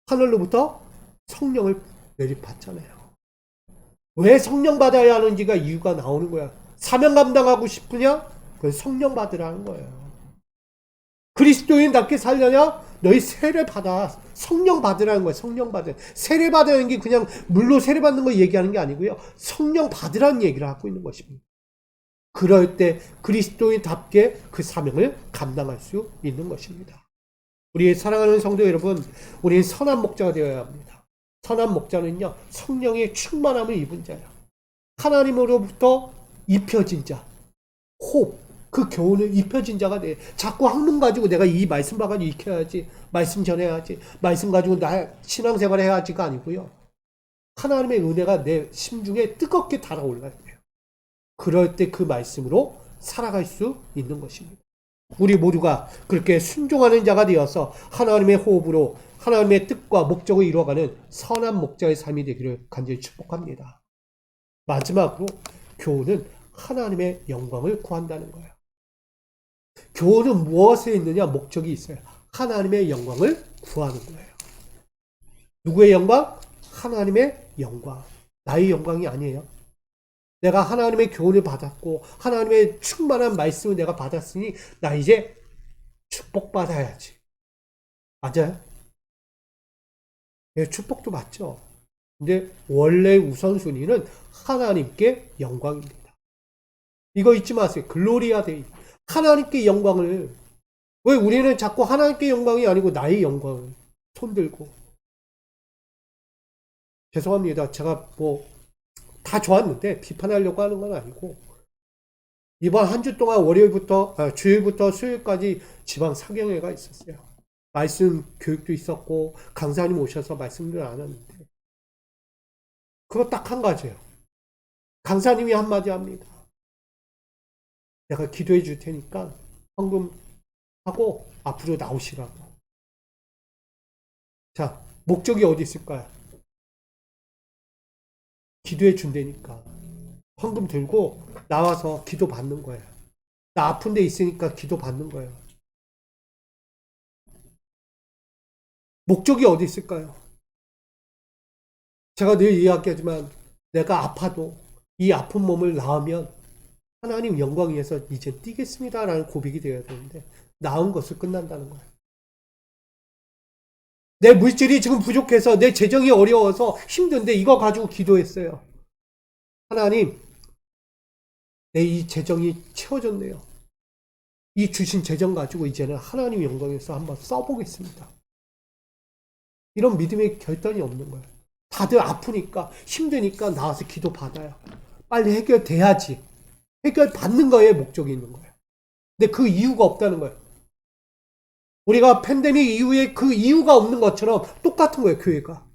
하늘로부터 성령을 내립받잖아요. 왜 성령 받아야 하는지가 이유가 나오는 거야. 사명 감당하고 싶으냐? 그건 성령 받으라는 거예요. 그리스도인답게 살려냐? 너희 세례 받아. 성령 받으라는 거예요. 성령 받으라. 세례 받으라는 게 그냥 물로 세례 받는 거 얘기하는 게 아니고요. 성령 받으라는 얘기를 하고 있는 것입니다. 그럴 때 그리스도인답게 그 사명을 감당할 수 있는 것입니다. 우리 사랑하는 성도 여러분, 우리는 선한 목자가 되어야 합니다. 선한 목자는요, 성령의 충만함을 입은 자예요. 하나님으로부터 입혀진 자, 호흡, 그 교훈을 입혀진 자가 돼. 자꾸 학문 가지고 내가 이 말씀 봐가지고 익혀야지, 말씀 전해야지, 말씀 가지고 나 신앙생활 해야지가 아니고요. 하나님의 은혜가 내 심중에 뜨겁게 달아올라야 돼요. 그럴 때 그 말씀으로 살아갈 수 있는 것입니다. 우리 모두가 그렇게 순종하는 자가 되어서 하나님의 호흡으로 하나님의 뜻과 목적을 이루어가는 선한 목자의 삶이 되기를 간절히 축복합니다. 마지막으로 교훈은 하나님의 영광을 구한다는 거예요. 교훈은 무엇에 있느냐? 목적이 있어요. 하나님의 영광을 구하는 거예요. 누구의 영광? 하나님의 영광. 나의 영광이 아니에요. 내가 하나님의 교훈을 받았고 하나님의 충만한 말씀을 내가 받았으니 나 이제 축복받아야지. 맞아요? 네, 축복도 맞죠. 근데 원래 우선순위는 하나님께 영광입니다. 이거 잊지 마세요. 글로리아 데이. 하나님께 영광을. 왜 우리는 자꾸 하나님께 영광이 아니고 나의 영광을 손들고. 죄송합니다. 제가 다 좋았는데 비판하려고 하는 건 아니고 이번 한 주 동안 주일부터 수요일까지 지방 사경회가 있었어요. 말씀 교육도 있었고 강사님 오셔서 말씀을 나눴는데 그거 딱 한 가지예요. 강사님이 한마디 합니다. 내가 기도해 줄 테니까 헌금하고 앞으로 나오시라고. 자, 목적이 어디 있을까요? 기도해 준다니까. 헌금 들고 나와서 기도 받는 거예요. 나 아픈 데 있으니까 기도 받는 거예요. 목적이 어디 있을까요? 제가 늘 이야기하지만 내가 아파도 이 아픈 몸을 나으면 하나님 영광 위에서 이제 뛰겠습니다 라는 고백이 되어야 되는데 나은 것을 끝난다는 거예요. 내 물질이 지금 부족해서 내 재정이 어려워서 힘든데 이거 가지고 기도했어요. 하나님, 내 이 재정이 채워졌네요. 이 주신 재정 가지고 이제는 하나님 영광에서 한번 써보겠습니다. 이런 믿음의 결단이 없는 거예요. 다들 아프니까 힘드니까 나와서 기도 받아요. 빨리 해결돼야지. 해결 받는 거에 목적이 있는 거예요. 근데 그 이유가 없다는 거예요. 우리가 팬데믹 이후에 그 이유가 없는 것처럼 똑같은 거예요, 교회가.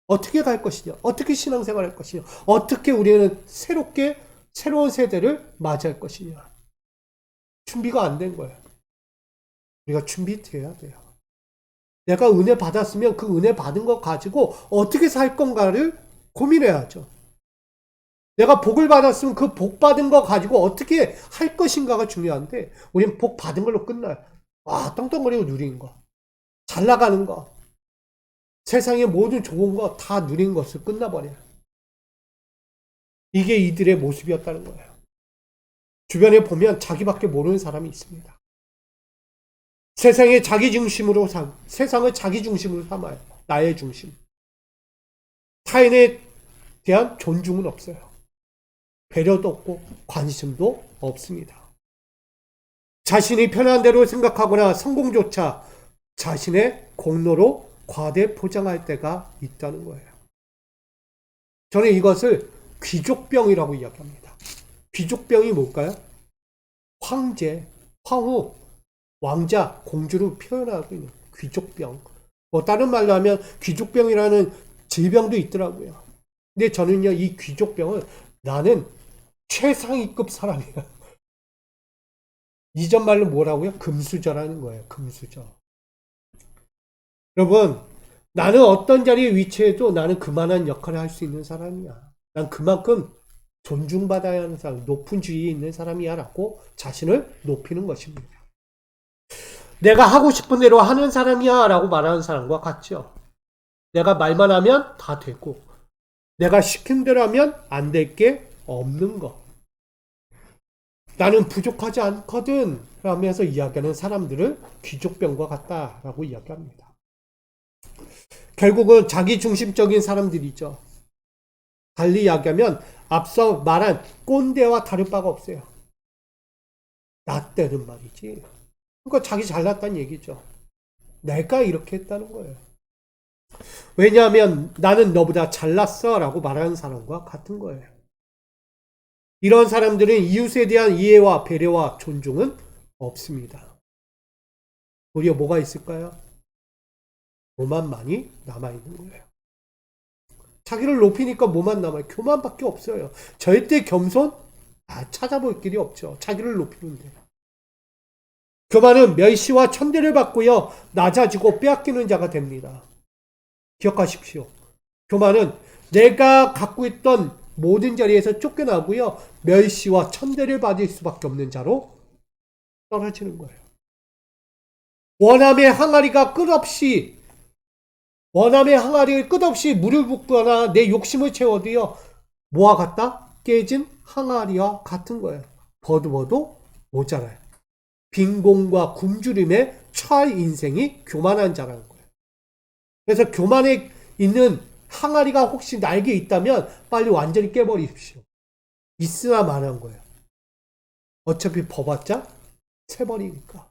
어떻게 갈 것이냐, 어떻게 신앙생활 할 것이냐, 어떻게 우리는 새로운 세대를 맞이할 것이냐. 준비가 안 된 거예요. 우리가 준비돼야 돼요. 내가 은혜 받았으면 그 은혜 받은 것 가지고 어떻게 살 건가를 고민해야죠. 내가 복을 받았으면 그 복 받은 거 가지고 어떻게 할 것인가가 중요한데 우리는 복 받은 걸로 끝나요. 떵떵거리고 누리는 거. 잘 나가는 거. 세상의 모든 좋은 거 다 누린 것을 끝나버려요. 이게 이들의 모습이었다는 거예요. 주변에 보면 자기밖에 모르는 사람이 있습니다. 세상을 자기 중심으로 삼아요. 나의 중심. 타인에 대한 존중은 없어요. 배려도 없고 관심도 없습니다. 자신이 편한 대로 생각하거나 성공조차 자신의 공로로 과대 포장할 때가 있다는 거예요. 저는 이것을 귀족병이라고 이야기합니다. 귀족병이 뭘까요? 황제, 황후, 왕자, 공주를 표현하고 있는 귀족병. 다른 말로 하면 귀족병이라는 질병도 있더라고요. 근데 저는요, 이 귀족병은 나는 최상위급 사람이야. 이전 말로 뭐라고요? 금수저라는 거예요. 금수저. 여러분, 나는 어떤 자리에 위치해도 나는 그만한 역할을 할 수 있는 사람이야. 난 그만큼 존중받아야 하는 사람, 높은 지위에 있는 사람이야 라고 자신을 높이는 것입니다. 내가 하고 싶은 대로 하는 사람이야 라고 말하는 사람과 같죠. 내가 말만 하면 다 되고 내가 시킨 대로 하면 안 될 게 없는 거. 나는 부족하지 않거든 라면서 이야기하는 사람들을 귀족병과 같다라고 이야기합니다. 결국은 자기중심적인 사람들이죠. 달리 이야기하면 앞서 말한 꼰대와 다를 바가 없어요. 나 때는 말이지. 그러니까 자기 잘났다는 얘기죠. 내가 이렇게 했다는 거예요. 왜냐하면 나는 너보다 잘났어 라고 말하는 사람과 같은 거예요. 이런 사람들은 이웃에 대한 이해와 배려와 존중은 없습니다. 오히려 뭐가 있을까요? 뭐만 많이 남아있는 거예요. 자기를 높이니까 뭐만 남아요? 교만밖에 없어요. 절대 겸손? 찾아볼 길이 없죠. 자기를 높이는데. 교만은 멸시와 천대를 받고요. 낮아지고 빼앗기는 자가 됩니다. 기억하십시오. 교만은 내가 갖고 있던 모든 자리에서 쫓겨나고요. 멸시와 천대를 받을 수밖에 없는 자로 떨어지는 거예요. 원함의 항아리를 끝없이 물을 붓거나 내 욕심을 채워도요. 뭐와 같다? 깨진 항아리와 같은 거예요. 버도 모자라요. 빈곤과 굶주림에 처할 인생이 교만한 자라는 거예요. 그래서 교만에 있는 항아리가 혹시 날개 있다면 빨리 완전히 깨버리십시오. 있으나 마나한 거예요. 어차피 버봤자 새버리니까.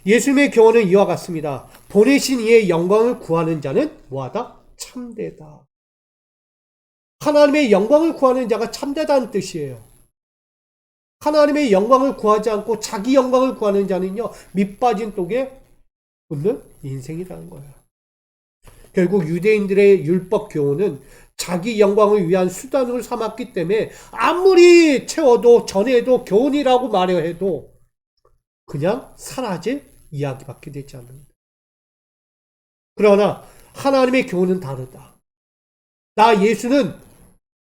예수님의 교훈은 이와 같습니다. 보내신 이의 영광을 구하는 자는 뭐하다? 참되다. 하나님의 영광을 구하는 자가 참되다는 뜻이에요. 하나님의 영광을 구하지 않고 자기 영광을 구하는 자는요, 밑빠진 독에 붙는 인생이라는 거예요. 결국 유대인들의 율법 교훈은 자기 영광을 위한 수단으로 삼았기 때문에 아무리 채워도 전해도 교훈이라고 말해야 해도 그냥 사라질 이야기밖에 되지 않는다. 그러나 하나님의 교훈은 다르다. 나 예수는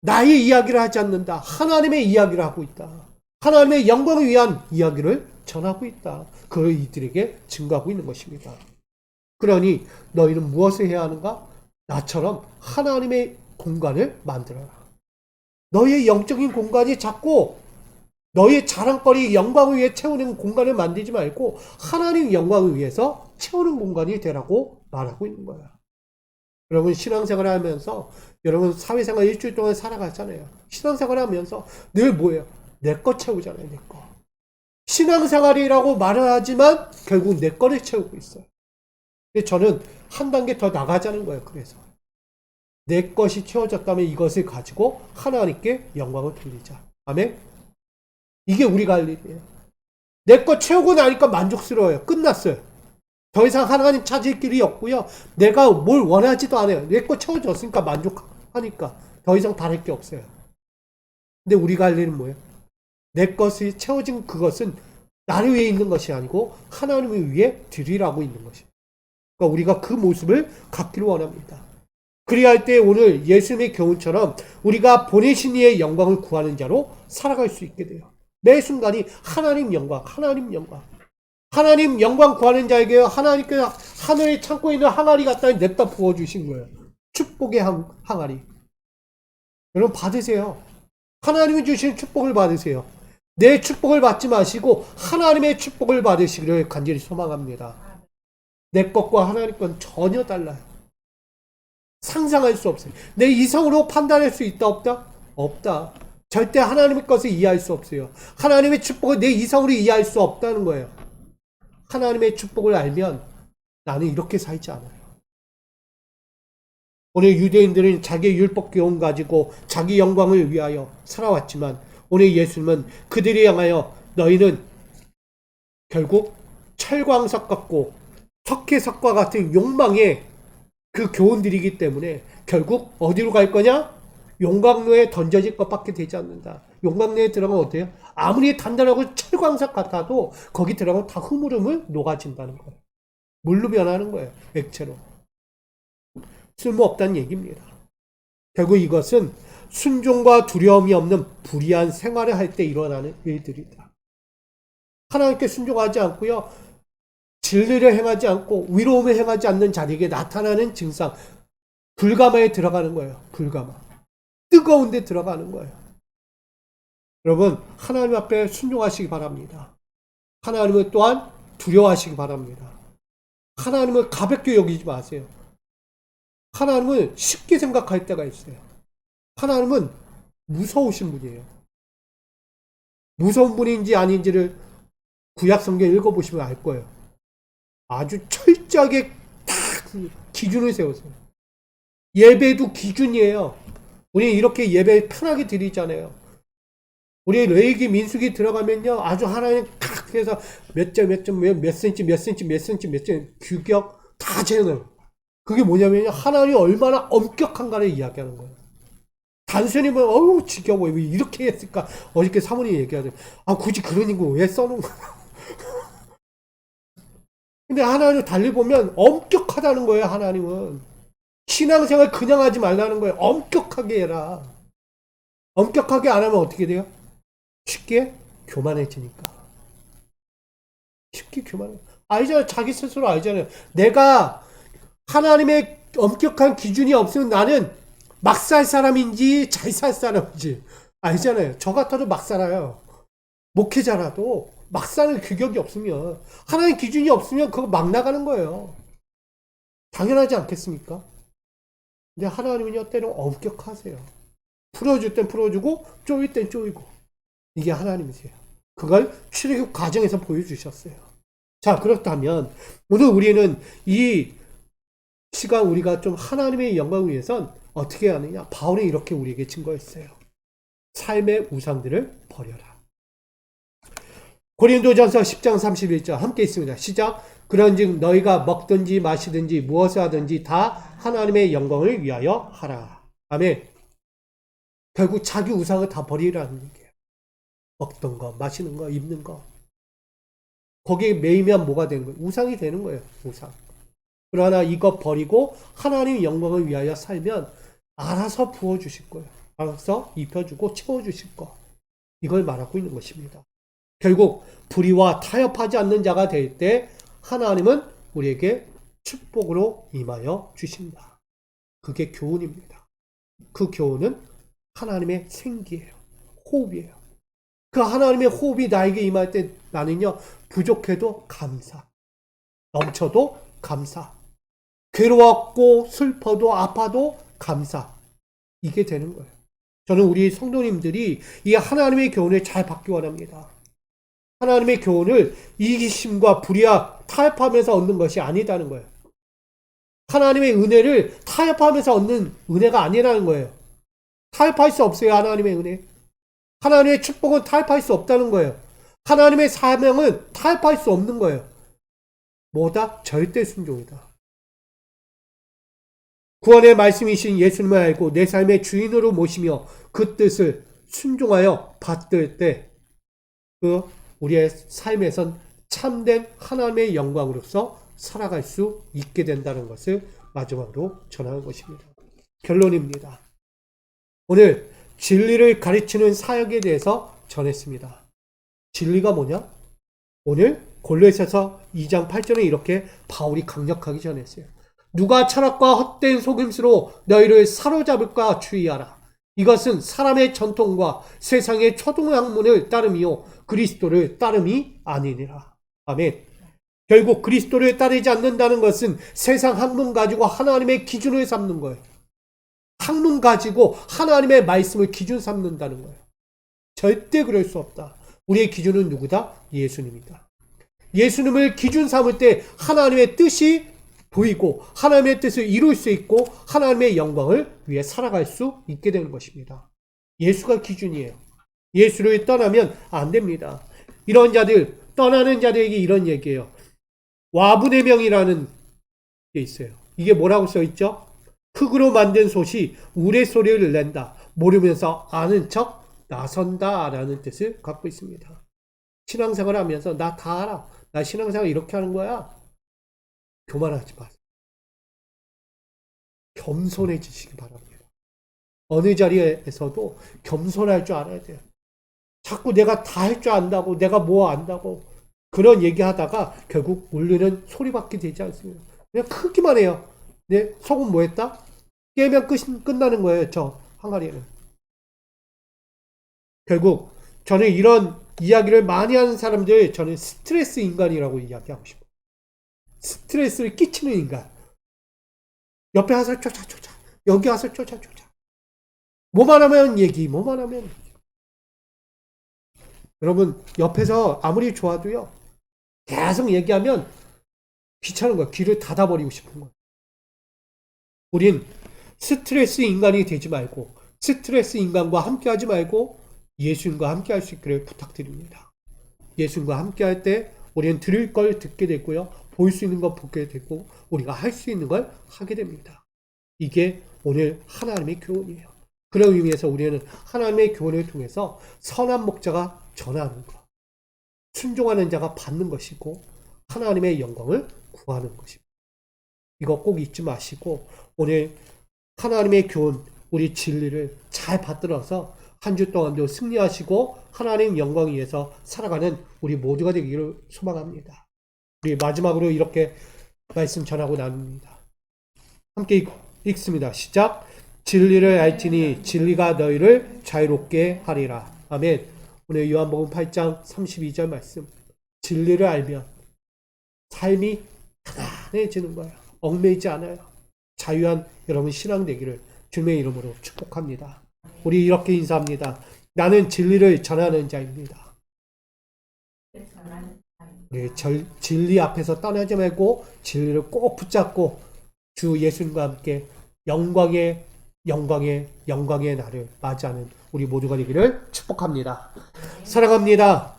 나의 이야기를 하지 않는다. 하나님의 이야기를 하고 있다. 하나님의 영광을 위한 이야기를 전하고 있다. 그걸 이들에게 증거하고 있는 것입니다. 그러니 너희는 무엇을 해야 하는가? 나처럼 하나님의 공간을 만들어라. 너의 영적인 공간이 작고 너의 자랑거리 영광을 위해 채우는 공간을 만들지 말고 하나님 영광을 위해서 채우는 공간이 되라고 말하고 있는 거야. 여러분 신앙생활을 하면서 여러분 사회생활 일주일 동안 살아갔잖아요. 신앙생활을 하면서 늘 뭐예요? 내 거 채우잖아요. 내 거. 신앙생활이라고 말을 하지만 결국 내 거를 채우고 있어요. 근데 저는 한 단계 더 나가자는 거예요. 그래서 내 것이 채워졌다면 이것을 가지고 하나님께 영광을 돌리자. 아멘. 이게 우리가 할 일이에요. 내 거 채우고 나니까 만족스러워요. 끝났어요. 더 이상 하나님 찾을 길이 없고요. 내가 뭘 원하지도 않아요. 내 거 채워졌으니까 만족하니까 더 이상 바랄 게 없어요. 근데 우리가 할 일은 뭐예요? 내 것이 채워진 그것은 나를 위해 있는 것이 아니고 하나님을 위해 드리라고 있는 것이에요. 그러니까 우리가 그 모습을 갖기를 원합니다. 그리할 때 오늘 예수님의 교훈처럼 우리가 보내신 이의 영광을 구하는 자로 살아갈 수 있게 돼요. 매 순간이 하나님 영광, 하나님 영광. 하나님 영광 구하는 자에게 하나님께서 하늘에 창고에 있는 항아리 갖다 냅다 부어주신 거예요. 축복의 항아리. 여러분 받으세요. 하나님이 주신 축복을 받으세요. 내 축복을 받지 마시고 하나님의 축복을 받으시기를 간절히 소망합니다. 내 것과 하나님 건 전혀 달라요. 상상할 수 없어요. 내 이성으로 판단할 수 있다 없다? 없다. 절대 하나님의 것을 이해할 수 없어요. 하나님의 축복을 내 이성으로 이해할 수 없다는 거예요. 하나님의 축복을 알면 나는 이렇게 살지 않아요. 오늘 유대인들은 자기의 율법 교훈 가지고 자기 영광을 위하여 살아왔지만 오늘 예수님은 그들이 향하여 너희는 결국 철광석 같고 석회석과 같은 욕망의 그 교훈들이기 때문에 결국 어디로 갈 거냐? 용광로에 던져질 것밖에 되지 않는다. 용광로에 들어가면 어때요? 아무리 단단하고 철광석 같아도 거기 들어가면 다 흐물흐물 녹아진다는 거예요. 물로 변하는 거예요. 액체로. 쓸모없다는 얘기입니다. 결국 이것은 순종과 두려움이 없는 불의한 생활을 할 때 일어나는 일들이다. 하나님께 순종하지 않고요. 진리를 행하지 않고 위로움을 행하지 않는 자에게 나타나는 증상. 불가마에 들어가는 거예요. 불가마. 뜨거운 데 들어가는 거예요. 여러분 하나님 앞에 순종하시기 바랍니다. 하나님을 또한 두려워하시기 바랍니다. 하나님을 가볍게 여기지 마세요. 하나님을 쉽게 생각할 때가 있어요. 하나님은 무서우신 분이에요. 무서운 분인지 아닌지를 구약 성경 읽어보시면 알 거예요. 아주 철저하게 딱 기준을 세우세요. 예배도 기준이에요. 우리 이렇게 예배 편하게 드리잖아요. 우리 레위기 민수기 들어가면요. 아주 하나님 탁 해서 몇 센치 규격 다 재는. 그게 뭐냐면요. 하나님이 얼마나 엄격한가를 이야기하는 거예요. 단순히 뭐 어우 지겨워 왜 이렇게 했을까. 어저께 사모님이 얘기하죠. 아 굳이 그런 거 왜 써놓은 거야. 근데 하나님을 달리 보면 엄격하다는 거예요. 하나님은. 신앙생활 그냥 하지 말라는 거예요. 엄격하게 해라. 엄격하게 안 하면 어떻게 돼요? 쉽게 교만해지니까. 쉽게 교만해. 알잖아요. 자기 스스로 알잖아요. 내가 하나님의 엄격한 기준이 없으면 나는 막 살 사람인지 잘 살 사람인지 알잖아요. 저 같아도 막 살아요. 목회자라도 막 사는 규격이 없으면 하나님 기준이 없으면 그거 막 나가는 거예요. 당연하지 않겠습니까? 근데 하나님은요 때로 엄격하세요. 풀어줄 땐 풀어주고 쪼일 땐 쪼이고 이게 하나님이세요. 그걸 출애굽 과정에서 보여주셨어요. 자 그렇다면 오늘 우리는 이 시간 우리가 좀 하나님의 영광을 위해선 어떻게 하느냐? 바울이 이렇게 우리에게 증거했어요. 삶의 우상들을 버려라. 고린도전서 10장 31절 함께 있습니다. 시작. 그런즉 너희가 먹든지 마시든지 무엇을 하든지 다 하나님의 영광을 위하여 하라. 아멘. 결국 자기 우상을 다 버리라는 얘기예요. 먹던 거, 마시는 거, 입는 거. 거기에 매이면 뭐가 되는 거예요? 우상이 되는 거예요. 우상. 그러나 이것 버리고 하나님의 영광을 위하여 살면 알아서 부어주실 거예요. 알아서 입혀주고 채워주실 거. 이걸 말하고 있는 것입니다. 결국 불의와 타협하지 않는 자가 될 때 하나님은 우리에게 축복으로 임하여 주신다. 그게 교훈입니다. 그 교훈은 하나님의 생기예요. 호흡이에요. 그 하나님의 호흡이 나에게 임할 때 나는요 부족해도 감사, 넘쳐도 감사, 괴로웠고 슬퍼도 아파도 감사. 이게 되는 거예요. 저는 우리 성도님들이 이 하나님의 교훈을 잘 받기 원합니다. 하나님의 교훈을 이기심과 불의와 타협하면서 얻는 것이 아니다는 거예요. 하나님의 은혜를 타협하면서 얻는 은혜가 아니라는 거예요. 타협할 수 없어요. 하나님의 은혜. 하나님의 축복은 타협할 수 없다는 거예요. 하나님의 사명은 타협할 수 없는 거예요. 뭐다? 절대 순종이다. 구원의 말씀이신 예수님을 알고 내 삶의 주인으로 모시며 그 뜻을 순종하여 받들 때 그 우리의 삶에선 참된 하나님의 영광으로서 살아갈 수 있게 된다는 것을 마지막으로 전하는 것입니다. 결론입니다. 오늘 진리를 가르치는 사역에 대해서 전했습니다. 진리가 뭐냐? 오늘 골로새서 2장 8절에 이렇게 바울이 강력하게 전했어요. 누가 철학과 헛된 속임수로 너희를 사로잡을까 주의하라. 이것은 사람의 전통과 세상의 초등학문을 따름이요 그리스도를 따름이 아니니라. 아멘. 결국 그리스도를 따르지 않는다는 것은 세상 학문 가지고 하나님의 기준을 삼는 거예요. 학문 가지고 하나님의 말씀을 기준 삼는다는 거예요. 절대 그럴 수 없다. 우리의 기준은 누구다? 예수님이다. 예수님을 기준 삼을 때 하나님의 뜻이 보이고 하나님의 뜻을 이룰 수 있고 하나님의 영광을 위해 살아갈 수 있게 되는 것입니다. 예수가 기준이에요. 예수를 떠나면 안 됩니다. 이런 자들, 떠나는 자들에게 이런 얘기예요. 와분의 명이라는 게 있어요. 이게 뭐라고 써있죠? 흙으로 만든 솥이 우레소리를 낸다. 모르면서 아는 척 나선다 라는 뜻을 갖고 있습니다. 신앙생활 하면서 나 다 알아. 나 신앙생활 이렇게 하는 거야. 교만하지 마세요. 겸손해지시기 바랍니다. 어느 자리에서도 겸손할 줄 알아야 돼요. 자꾸 내가 다 할 줄 안다고, 내가 뭐 안다고 그런 얘기하다가 결국 울리는 소리밖에 되지 않습니다. 그냥 크기만 해요. 내 속은 뭐 했다? 깨면 끝나는 거예요. 저 항아리는. 결국 저는 이런 이야기를 많이 하는 사람들 저는 스트레스 인간이라고 이야기하고 싶어요. 스트레스를 끼치는 인간. 옆에 와서 쫓아 여기 와서 쫓아 뭐만 하면 얘기 뭐만 하면 얘기. 여러분 옆에서 아무리 좋아도요 계속 얘기하면 귀찮은 거야. 귀를 닫아버리고 싶은 거야. 우린 스트레스 인간이 되지 말고 스트레스 인간과 함께하지 말고 예수님과 함께할 수 있기를 부탁드립니다. 예수님과 함께할 때 우리는 들을 걸 듣게 되고요. 볼 수 있는 걸 보게 되고 우리가 할 수 있는 걸 하게 됩니다. 이게 오늘 하나님의 교훈이에요. 그런 의미에서 우리는 하나님의 교훈을 통해서 선한 목자가 전하는 것, 순종하는 자가 받는 것이고 하나님의 영광을 구하는 것입니다. 이거 꼭 잊지 마시고 오늘 하나님의 교훈, 우리 진리를 잘 받들어서 한 주 동안도 승리하시고 하나님 영광 위해서 살아가는 우리 모두가 되기를 소망합니다. 우리 마지막으로 이렇게 말씀 전하고 나눕니다. 함께 읽습니다. 시작. 진리를 알지니 진리가 너희를 자유롭게 하리라. 아멘. 오늘 요한복음 8장 32절 말씀. 진리를 알면 삶이 편안해지는 거예요. 얽매이지 않아요. 자유한 여러분 신앙 되기를 주님의 이름으로 축복합니다. 우리 이렇게 인사합니다. 나는 진리를 전하는 자입니다. 우리 진리 앞에서 떠나지 말고 진리를 꼭 붙잡고 주 예수님과 함께 영광의 날을 맞이하는 우리 모두가 되기를 축복합니다. 사랑합니다.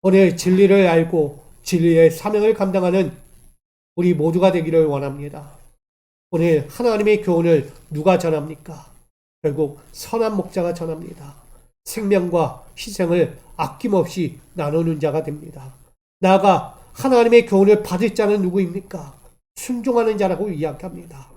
오늘 진리를 알고 진리의 사명을 감당하는 우리 모두가 되기를 원합니다. 오늘 하나님의 교훈을 누가 전합니까? 결국 선한 목자가 전합니다. 생명과 희생을 아낌없이 나누는 자가 됩니다. 나아가 하나님의 교훈을 받을 자는 누구입니까? 순종하는 자라고 이야기합니다.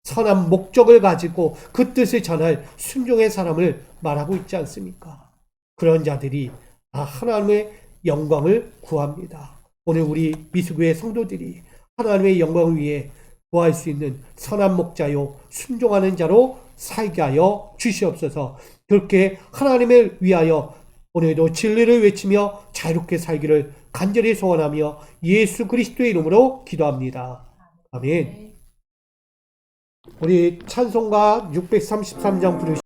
선한 목적을 가지고 그 뜻을 전할 순종의 사람을 말하고 있지 않습니까? 그런 자들이 하나님의 영광을 구합니다. 오늘 우리 미수교회 성도들이 하나님의 영광을 위해 구할 수 있는 선한 목자요 순종하는 자로 살게 하여 주시옵소서. 그렇게 하나님을 위하여 오늘도 진리를 외치며 자유롭게 살기를 간절히 소원하며 예수 그리스도의 이름으로 기도합니다. 아멘. 우리 찬송가 633장 부르시